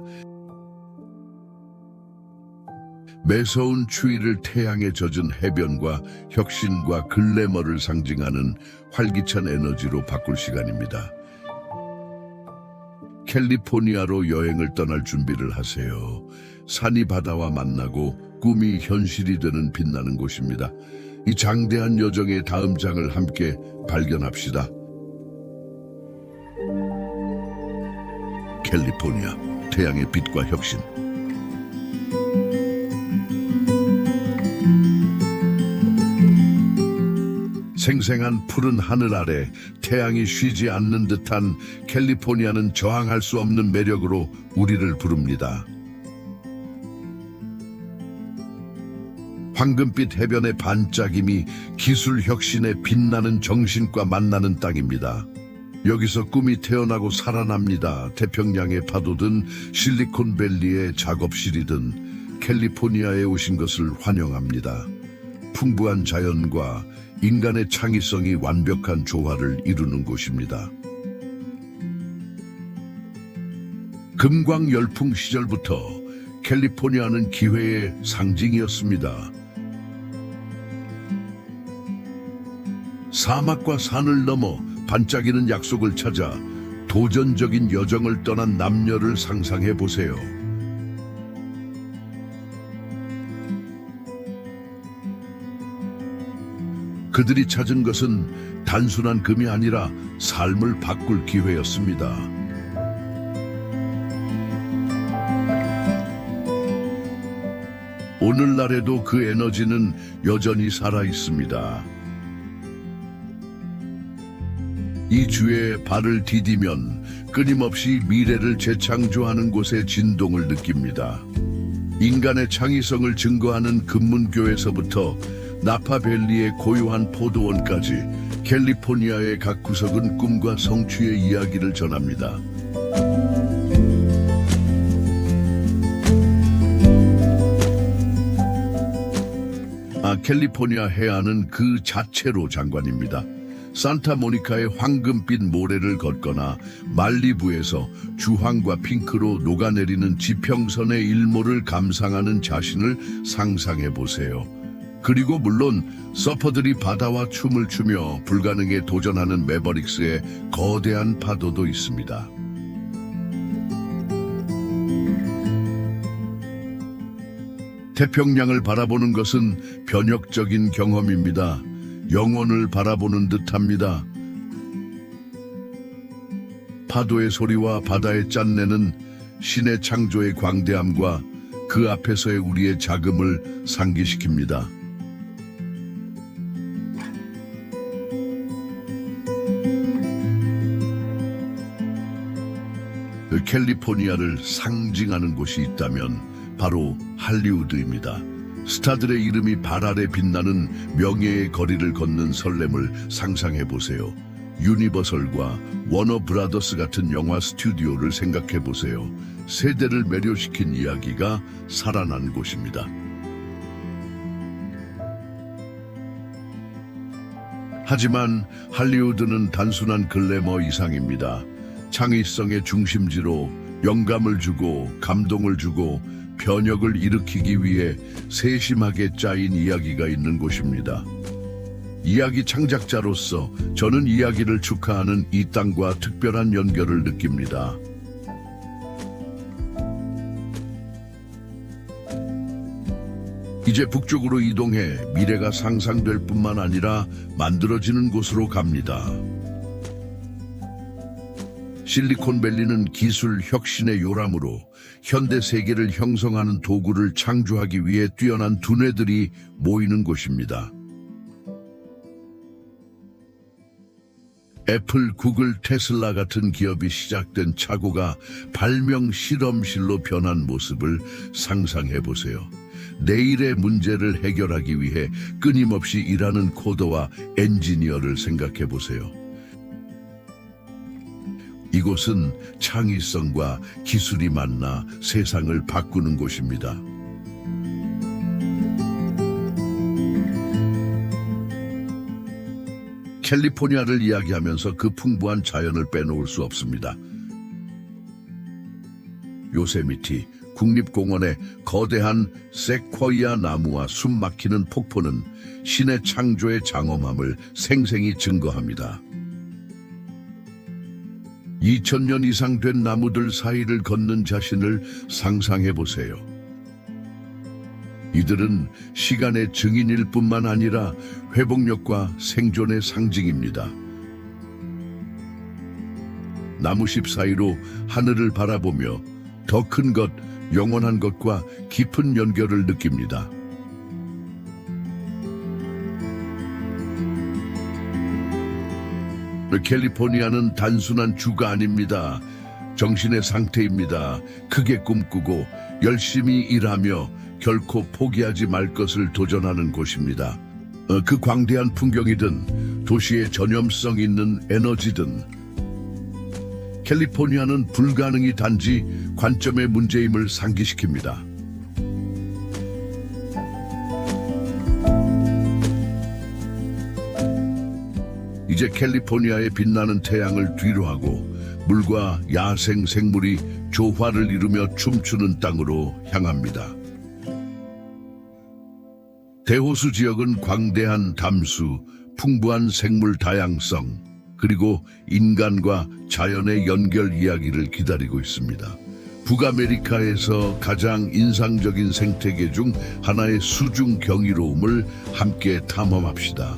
매서운 추위를 태양에 젖은 해변과 혁신과 글래머를 상징하는 활기찬 에너지로 바꿀 시간입니다. 캘리포니아로 여행을 떠날 준비를 하세요. 산이 바다와 만나고 꿈이 현실이 되는 빛나는 곳입니다. 이 장대한 여정의 다음 장을 함께 발견합시다. 캘리포니아, 태양의 빛과 혁신. 생생한 푸른 하늘 아래 태양이 쉬지 않는 듯한 캘리포니아는 저항할 수 없는 매력으로 우리를 부릅니다. 황금빛 해변의 반짝임이 기술 혁신의 빛나는 정신과 만나는 땅입니다. 여기서 꿈이 태어나고 살아납니다. 태평양의 파도든 실리콘밸리의 작업실이든 캘리포니아에 오신 것을 환영합니다. 풍부한 자연과 인간의 창의성이 완벽한 조화를 이루는 곳입니다. 금광 열풍 시절부터 캘리포니아는 기회의 상징이었습니다. 사막과 산을 넘어 반짝이는 약속을 찾아 도전적인 여정을 떠난 남녀를 상상해 보세요. 그들이 찾은 것은 단순한 금이 아니라 삶을 바꿀 기회였습니다. 오늘날에도 그 에너지는 여전히 살아 있습니다. 이 주에 발을 디디면 끊임없이 미래를 재창조하는 곳의 진동을 느낍니다. 인간의 창의성을 증거하는 금문교에서부터 나파밸리의 고요한 포도원까지 캘리포니아의 각 구석은 꿈과 성취의 이야기를 전합니다. 캘리포니아 해안은 그 자체로 장관입니다. 산타모니카의 황금빛 모래를 걷거나 말리부에서 주황과 핑크로 녹아내리는 지평선의 일몰을 감상하는 자신을 상상해 보세요. 그리고 물론 서퍼들이 바다와 춤을 추며 불가능에 도전하는 매버릭스의 거대한 파도도 있습니다. 태평양을 바라보는 것은 변혁적인 경험입니다. 영혼을 바라보는 듯합니다. 파도의 소리와 바다의 짠내는 신의 창조의 광대함과 그 앞에서의 우리의 작음을 상기시킵니다. 캘리포니아를 상징하는 곳이 있다면 바로 할리우드입니다. 스타들의 이름이 발 아래 빛나는 명예의 거리를 걷는 설렘을 상상해 보세요. 유니버설과 워너 브라더스 같은 영화 스튜디오를 생각해 보세요. 세대를 매료시킨 이야기가 살아난 곳입니다. 하지만 할리우드는 단순한 글래머 이상입니다. 창의성의 중심지로 영감을 주고 감동을 주고 변혁을 일으키기 위해 세심하게 짜인 이야기가 있는 곳입니다. 이야기 창작자로서 저는 이야기를 축하하는 이 땅과 특별한 연결을 느낍니다. 이제 북쪽으로 이동해 미래가 상상될 뿐만 아니라 만들어지는 곳으로 갑니다. 실리콘밸리는 기술 혁신의 요람으로 현대 세계를 형성하는 도구를 창조하기 위해 뛰어난 두뇌들이 모이는 곳입니다. 애플, 구글, 테슬라 같은 기업이 시작된 착오가 발명 실험실로 변한 모습을 상상해 보세요. 내일의 문제를 해결하기 위해 끊임없이 일하는 코더와 엔지니어를 생각해 보세요. 이곳은 창의성과 기술이 만나 세상을 바꾸는 곳입니다. 캘리포니아를 이야기하면서 그 풍부한 자연을 빼놓을 수 없습니다. 요세미티 국립공원의 거대한 세쿼이아 나무와 숨 막히는 폭포는 신의 창조의 장엄함을 생생히 증거합니다. 2000년 이상 된 나무들 사이를 걷는 자신을 상상해 보세요. 이들은 시간의 증인일 뿐만 아니라 회복력과 생존의 상징입니다. 나무십 사이로 하늘을 바라보며 더 큰 것, 영원한 것과 깊은 연결을 느낍니다. 캘리포니아는 단순한 주가 아닙니다. 정신의 상태입니다. 크게 꿈꾸고 열심히 일하며 결코 포기하지 말 것을 도전하는 곳입니다. 그 광대한 풍경이든 도시의 전염성 있는 에너지든 캘리포니아는 불가능이 단지 관점의 문제임을 상기시킵니다. 이제 캘리포니아의 빛나는 태양을 뒤로하고 물과 야생 생물이 조화를 이루며 춤추는 땅으로 향합니다. 대호수 지역은 광대한 담수, 풍부한 생물 다양성, 그리고 인간과 자연의 연결 이야기를 기다리고 있습니다. 북아메리카에서 가장 인상적인 생태계 중 하나의 수중 경이로움을 함께 탐험합시다.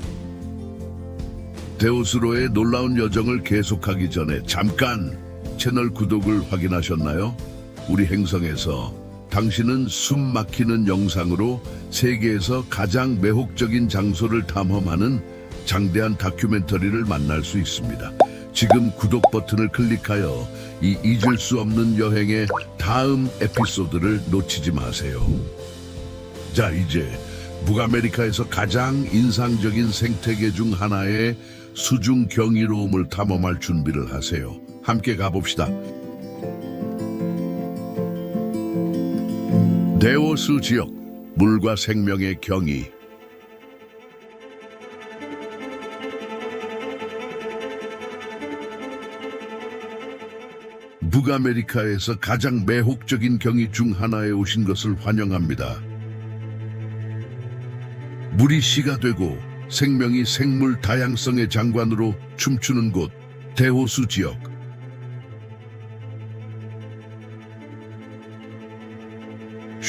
데오스로의 놀라운 여정을 계속하기 전에 잠깐 채널 구독을 확인하셨나요? 우리 행성에서 당신은 숨 막히는 영상으로 세계에서 가장 매혹적인 장소를 탐험하는 장대한 다큐멘터리를 만날 수 있습니다. 지금 구독 버튼을 클릭하여 이 잊을 수 없는 여행의 다음 에피소드를 놓치지 마세요. 자, 이제 북아메리카에서 가장 인상적인 생태계 중 하나의 수중 경이로움을 탐험할 준비를 하세요. 함께 가봅시다. 데오스 지역, 물과 생명의 경이. 북아메리카에서 가장 매혹적인 경이 중 하나에 오신 것을 환영합니다. 물이 시가 되고 생명이 생물 다양성의 장관으로 춤추는 곳, 데호수 지역.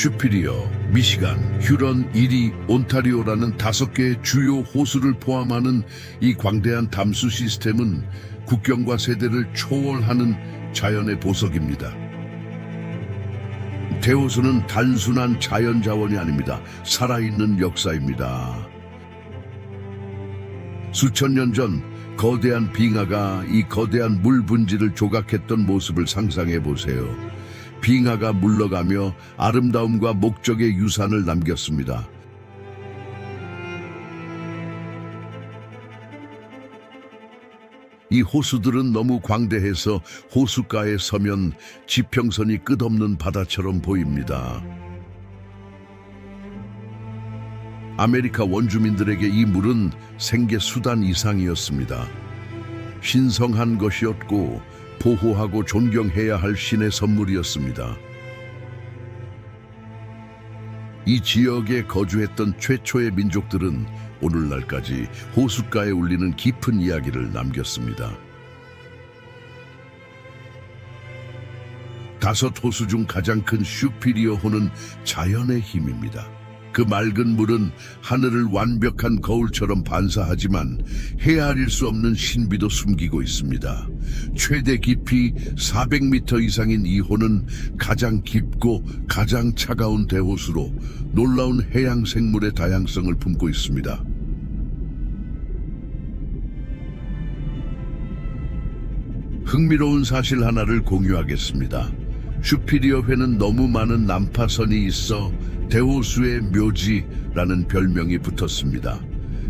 슈피리어, 미시간, 휴런, 이리, 온타리오라는 5개의 주요 호수를 포함하는 이 광대한 담수 시스템은 국경과 세대를 초월하는 자연의 보석입니다. 대호수는 단순한 자연 자원이 아닙니다. 살아있는 역사입니다. 수천 년 전 거대한 빙하가 이 거대한 물 분지를 조각했던 모습을 상상해 보세요. 빙하가 물러가며 아름다움과 목적의 유산을 남겼습니다. 이 호수들은 너무 광대해서 호숫가에 서면 지평선이 끝없는 바다처럼 보입니다. 아메리카 원주민들에게 이 물은 생계 수단 이상이었습니다. 신성한 것이었고 보호하고 존경해야 할 신의 선물이었습니다. 이 지역에 거주했던 최초의 민족들은 오늘날까지 호숫가에 울리는 깊은 이야기를 남겼습니다. 5 호수 중 가장 큰 슈피리어 호는 자연의 힘입니다. 그 맑은 물은 하늘을 완벽한 거울처럼 반사하지만 헤아릴 수 없는 신비도 숨기고 있습니다. 최대 깊이 400m 이상인 이 호는 가장 깊고 가장 차가운 대호수로 놀라운 해양 생물의 다양성을 품고 있습니다. 흥미로운 사실 하나를 공유하겠습니다. 슈피리어 회는 너무 많은 난파선이 있어 대호수의 묘지라는 별명이 붙었습니다.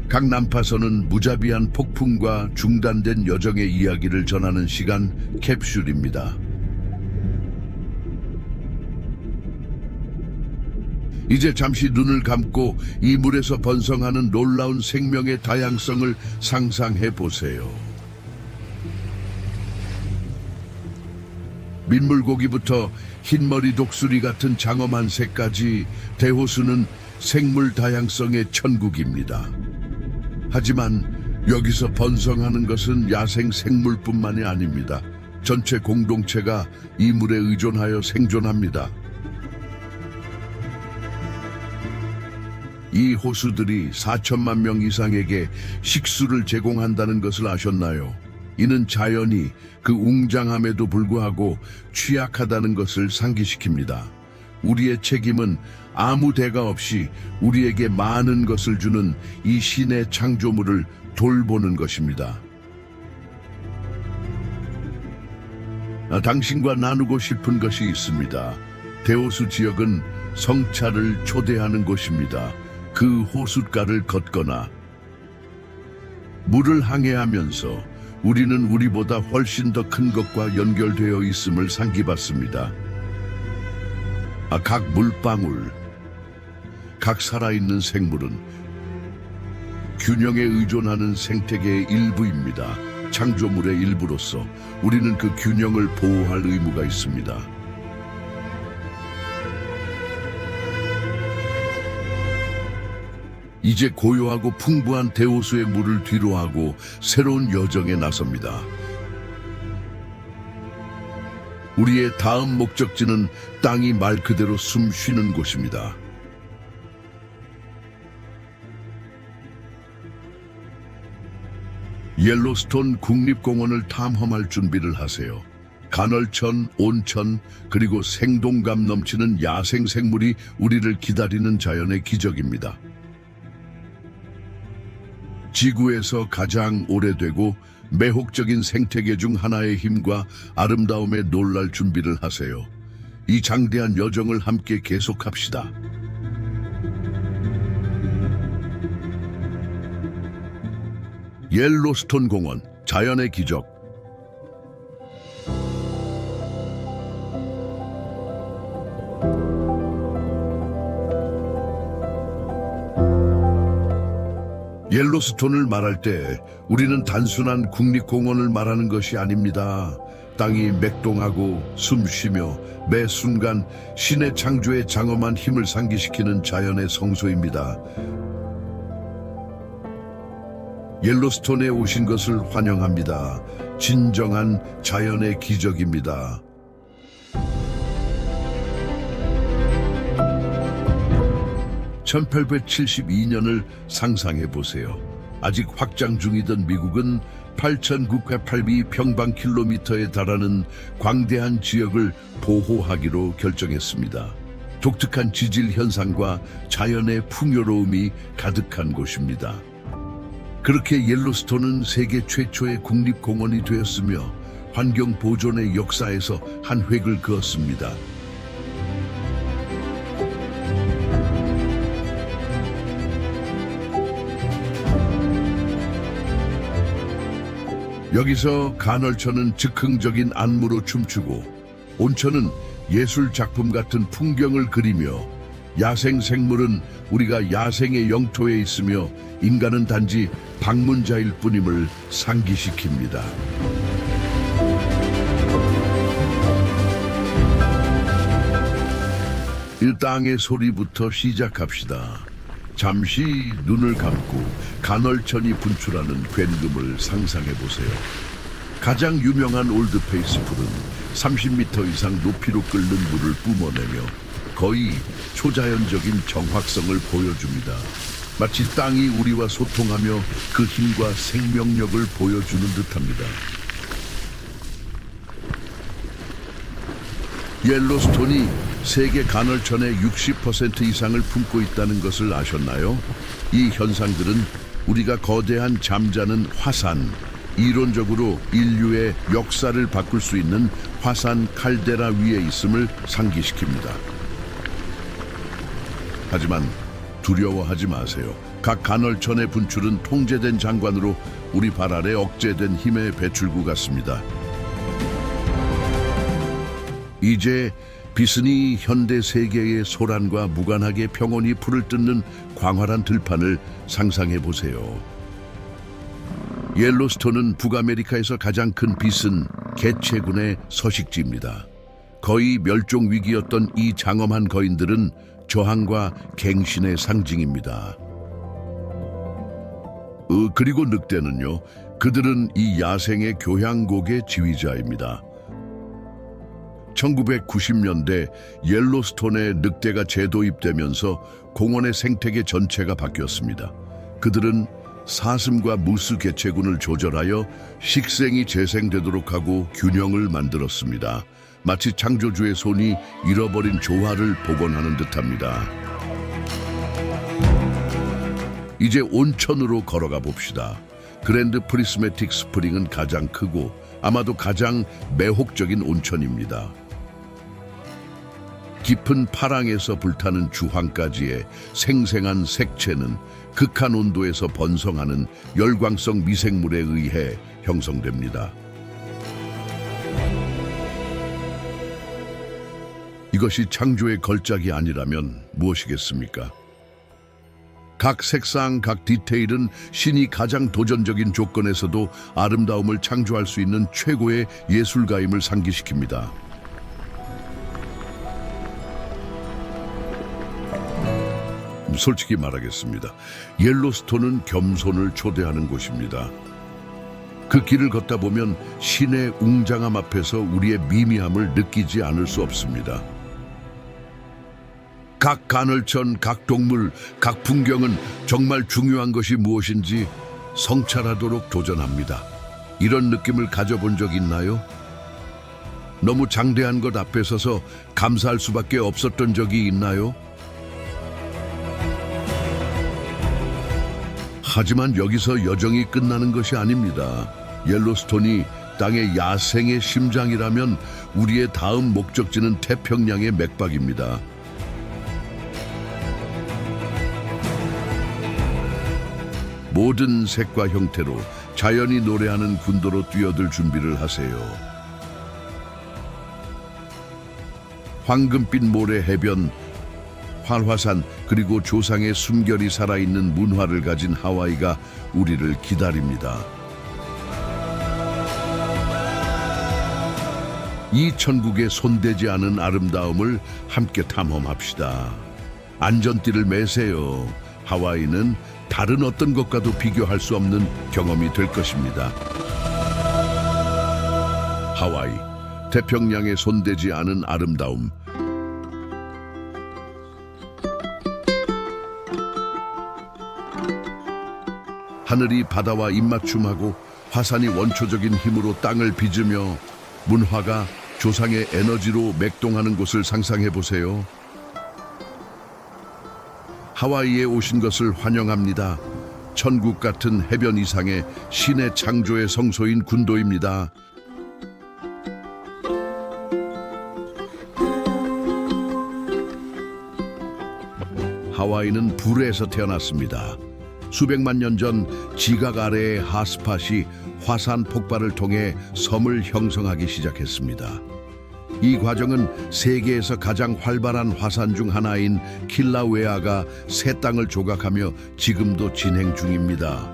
각 난파선은 무자비한 폭풍과 중단된 여정의 이야기를 전하는 시간 캡슐입니다. 이제 잠시 눈을 감고 이 물에서 번성하는 놀라운 생명의 다양성을 상상해 보세요. 민물고기부터 흰머리 독수리 같은 장엄한 새까지 대호수는 생물 다양성의 천국입니다. 하지만 여기서 번성하는 것은 야생 생물뿐만이 아닙니다. 전체 공동체가 이 물에 의존하여 생존합니다. 이 호수들이 4천만 명 이상에게 식수를 제공한다는 것을 아셨나요? 이는 자연이 그 웅장함에도 불구하고 취약하다는 것을 상기시킵니다. 우리의 책임은 아무 대가 없이 우리에게 많은 것을 주는 이 신의 창조물을 돌보는 것입니다. 당신과 나누고 싶은 것이 있습니다. 대호수 지역은 성차를 초대하는 곳입니다. 그 호숫가를 걷거나 물을 항해하면서 우리는 우리보다 훨씬 더 큰 것과 연결되어 있음을 상기받습니다. 각 물방울, 각 살아있는 생물은 균형에 의존하는 생태계의 일부입니다. 창조물의 일부로서 우리는 그 균형을 보호할 의무가 있습니다. 이제 고요하고 풍부한 대호수의 물을 뒤로하고 새로운 여정에 나섭니다. 우리의 다음 목적지는 땅이 말 그대로 숨 쉬는 곳입니다. 옐로스톤 국립공원을 탐험할 준비를 하세요. 간헐천, 온천, 그리고 생동감 넘치는 야생 생물이 우리를 기다리는 자연의 기적입니다. 지구에서 가장 오래되고 매혹적인 생태계 중 하나의 힘과 아름다움에 놀랄 준비를 하세요. 이 장대한 여정을 함께 계속합시다. 옐로스톤 공원, 자연의 기적. 옐로스톤을 말할 때 우리는 단순한 국립공원을 말하는 것이 아닙니다. 땅이 맥동하고 숨쉬며 매 순간 신의 창조의 장엄한 힘을 상기시키는 자연의 성소입니다. 옐로스톤에 오신 것을 환영합니다. 진정한 자연의 기적입니다. 1872년을 상상해 보세요. 아직 확장 중이던 미국은 8,908평방킬로미터에 달하는 광대한 지역을 보호하기로 결정했습니다. 독특한 지질 현상과 자연의 풍요로움이 가득한 곳입니다. 그렇게 옐로스톤은 세계 최초의 국립공원이 되었으며 환경 보존의 역사에서 한 획을 그었습니다. 여기서 간헐천은 즉흥적인 안무로 춤추고 온천은 예술 작품 같은 풍경을 그리며 야생 생물은 우리가 야생의 영토에 있으며 인간은 단지 방문자일 뿐임을 상기시킵니다. 일당의 소리부터 시작합시다. 잠시 눈을 감고 간헐천이 분출하는 굉금을 상상해보세요. 가장 유명한 올드페이스풀은 30m 이상 높이로 끓는 물을 뿜어내며 거의 초자연적인 정확성을 보여줍니다. 마치 땅이 우리와 소통하며 그 힘과 생명력을 보여주는 듯합니다. 옐로스톤이 세계 간헐천의 60% 이상을 품고 있다는 것을 아셨나요? 이 현상들은 우리가 거대한 잠자는 화산, 이론적으로 인류의 역사를 바꿀 수 있는 화산 칼데라 위에 있음을 상기시킵니다. 하지만 두려워하지 마세요. 각 간헐천의 분출은 통제된 장관으로 우리 발 아래 억제된 힘의 배출구 같습니다. 이제 비스니 현대 세계의 소란과 무관하게 평온히 풀을 뜯는 광활한 들판을 상상해 보세요. 옐로스톤은 북아메리카에서 가장 큰 비슨 개체군의 서식지입니다. 거의 멸종 위기였던 이 장엄한 거인들은 저항과 갱신의 상징입니다. 그리고 늑대는요, 그들은 이 야생의 교향곡의 지휘자입니다. 1990년대 옐로스톤에 늑대가 재도입되면서 공원의 생태계 전체가 바뀌었습니다. 그들은 사슴과 무스 개체군을 조절하여 식생이 재생되도록 하고 균형을 만들었습니다. 마치 창조주의 손이 잃어버린 조화를 복원하는 듯합니다. 이제 온천으로 걸어가 봅시다. 그랜드 프리스매틱 스프링은 가장 크고 아마도 가장 매혹적인 온천입니다. 깊은 파랑에서 불타는 주황까지의 생생한 색채는 극한 온도에서 번성하는 열광성 미생물에 의해 형성됩니다. 이것이 창조의 걸작이 아니라면 무엇이겠습니까? 각 색상, 각 디테일은 신이 가장 도전적인 조건에서도 아름다움을 창조할 수 있는 최고의 예술가임을 상기시킵니다. 솔직히 말하겠습니다. 옐로스톤은 겸손을 초대하는 곳입니다. 그 길을 걷다 보면 신의 웅장함 앞에서 우리의 미미함을 느끼지 않을 수 없습니다. 각 간헐천, 각 동물, 각 풍경은 정말 중요한 것이 무엇인지 성찰하도록 도전합니다. 이런 느낌을 가져본 적 있나요? 너무 장대한 것 앞에 서서 감사할 수밖에 없었던 적이 있나요? 하지만 여기서 여정이 끝나는 것이 아닙니다. 옐로스톤이 땅의 야생의 심장이라면 우리의 다음 목적지는 태평양의 맥박입니다. 모든 색과 형태로 자연이 노래하는 군도로 뛰어들 준비를 하세요. 황금빛 모래 해변, 활화산 그리고 조상의 숨결이 살아있는 문화를 가진 하와이가 우리를 기다립니다. 이 천국에 손대지 않은 아름다움을 함께 탐험합시다. 안전띠를 매세요. 하와이는 다른 어떤 것과도 비교할 수 없는 경험이 될 것입니다. 하와이, 태평양에 손대지 않은 아름다움. 하늘이 바다와 입맞춤하고 화산이 원초적인 힘으로 땅을 빚으며 문화가 조상의 에너지로 맥동하는 곳을 상상해 보세요. 하와이에 오신 것을 환영합니다. 천국 같은 해변 이상의 신의 창조의 성소인 군도입니다. 하와이는 불에서 태어났습니다. 수백만 년 전 지각 아래의 하스팟이 화산 폭발을 통해 섬을 형성하기 시작했습니다. 이 과정은 세계에서 가장 활발한 화산 중 하나인 킬라우에아가 새 땅을 조각하며 지금도 진행 중입니다.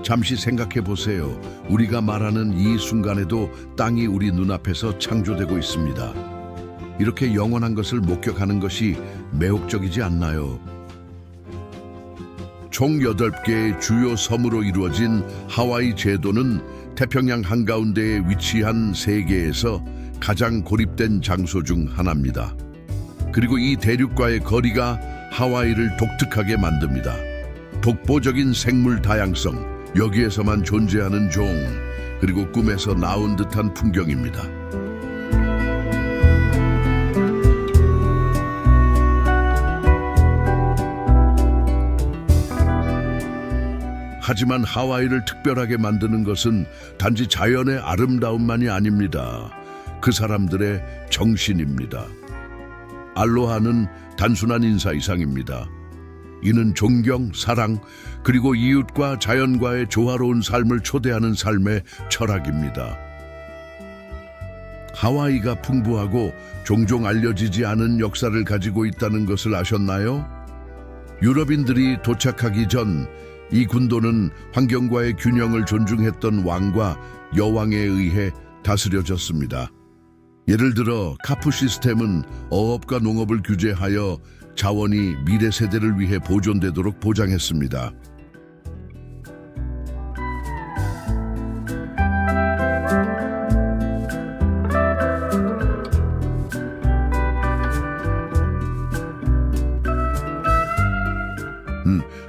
잠시 생각해 보세요. 우리가 말하는 이 순간에도 땅이 우리 눈앞에서 창조되고 있습니다. 이렇게 영원한 것을 목격하는 것이 매혹적이지 않나요? 총 8개의 주요 섬으로 이루어진 하와이 제도는 태평양 한가운데에 위치한 세계에서 가장 고립된 장소 중 하나입니다. 그리고 이 대륙과의 거리가 하와이를 독특하게 만듭니다. 독보적인 생물 다양성, 여기에서만 존재하는 종, 그리고 꿈에서 나온 듯한 풍경입니다. 하지만 하와이를 특별하게 만드는 것은 단지 자연의 아름다움만이 아닙니다. 그 사람들의 정신입니다. 알로하는 단순한 인사 이상입니다. 이는 존경, 사랑, 그리고 이웃과 자연과의 조화로운 삶을 초대하는 삶의 철학입니다. 하와이가 풍부하고 종종 알려지지 않은 역사를 가지고 있다는 것을 아셨나요? 유럽인들이 도착하기 전 이 군도는 환경과의 균형을 존중했던 왕과 여왕에 의해 다스려졌습니다. 예를 들어 카프 시스템은 어업과 농업을 규제하여 자원이 미래 세대를 위해 보존되도록 보장했습니다.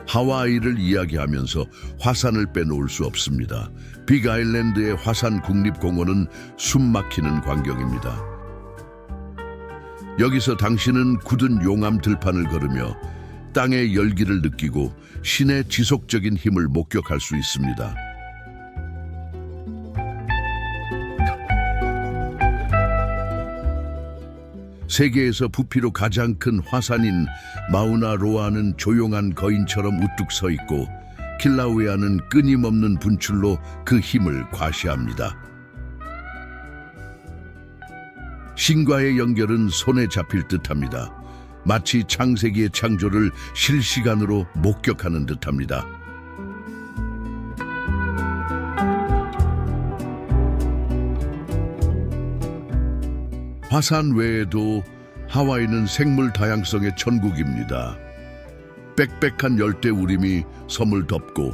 하와이를 이야기하면서 화산을 빼놓을 수 없습니다. 빅 아일랜드의 화산 국립공원은 숨막히는 광경입니다. 여기서 당신은 굳은 용암 들판을 걸으며 땅의 열기를 느끼고 신의 지속적인 힘을 목격할 수 있습니다. 세계에서 부피로 가장 큰 화산인 마우나로아는 조용한 거인처럼 우뚝 서 있고 킬라우에아는 끊임없는 분출로 그 힘을 과시합니다. 신과의 연결은 손에 잡힐 듯합니다. 마치 창세기의 창조를 실시간으로 목격하는 듯합니다. 화산 외에도 하와이는 생물 다양성의 천국입니다. 빽빽한 열대 우림이 섬을 덮고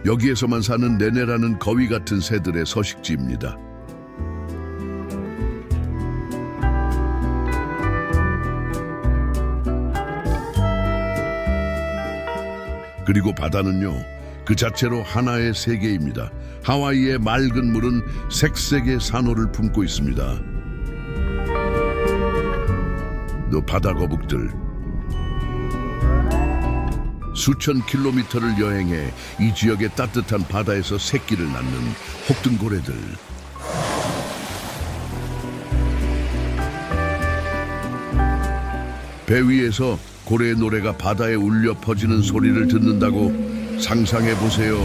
여기에서만 사는 네네라는 거위 같은 새들의 서식지입니다. 그리고 바다는요, 그 자체로 하나의 세계입니다. 하와이의 맑은 물은 색색의 산호를 품고 있습니다. 너 바다 거북들, 수천 킬로미터를 여행해 이 지역의 따뜻한 바다에서 새끼를 낳는 혹등고래들. 배 위에서 고래의 노래가 바다에 울려 퍼지는 소리를 듣는다고 상상해 보세요.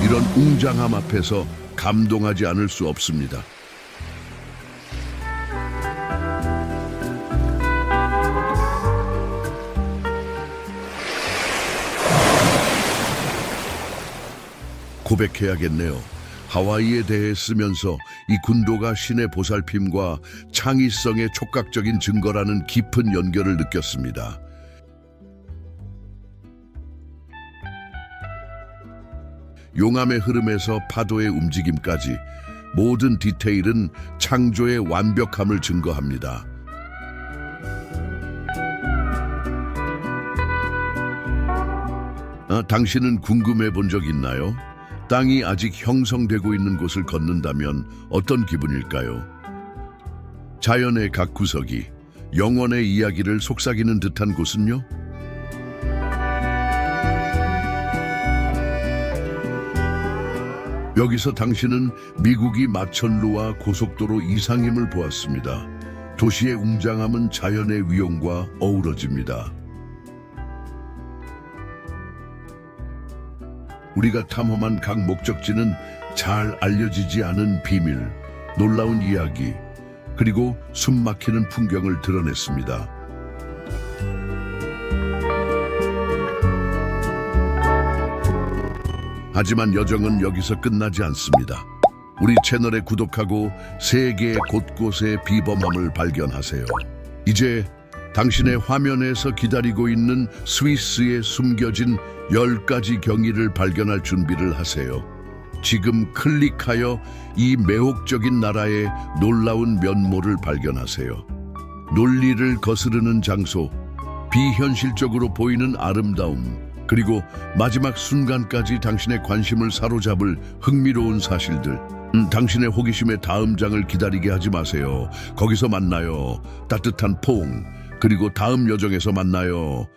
이런 웅장함 앞에서 감동하지 않을 수 없습니다. 고백해야겠네요. 하와이에 대해 쓰면서 이 군도가 신의 보살핌과 창의성의 촉각적인 증거라는 깊은 연결을 느꼈습니다. 용암의 흐름에서 파도의 움직임까지 모든 디테일은 창조의 완벽함을 증거합니다. 당신은 궁금해 본 적 있나요? 땅이 아직 형성되고 있는 곳을 걷는다면 어떤 기분일까요? 자연의 각 구석이 영원의 이야기를 속삭이는 듯한 곳은요? 여기서 당신은 미국이 마천루와 고속도로 이상임을 보았습니다. 도시의 웅장함은 자연의 위용과 어우러집니다. 우리가 탐험한 각 목적지는 잘 알려지지 않은 비밀, 놀라운 이야기, 그리고 숨막히는 풍경을 드러냈습니다. 하지만 여정은 여기서 끝나지 않습니다. 우리 채널에 구독하고 세계 곳곳의 비범함을 발견하세요. 이제 당신의 화면에서 기다리고 있는 스위스에 숨겨진 10가지 경이를 발견할 준비를 하세요. 지금 클릭하여 이 매혹적인 나라의 놀라운 면모를 발견하세요. 논리를 거스르는 장소, 비현실적으로 보이는 아름다움, 그리고 마지막 순간까지 당신의 관심을 사로잡을 흥미로운 사실들. 당신의 호기심의 다음 장을 기다리게 하지 마세요. 거기서 만나요. 따뜻한 포옹. 그리고 다음 여정에서 만나요.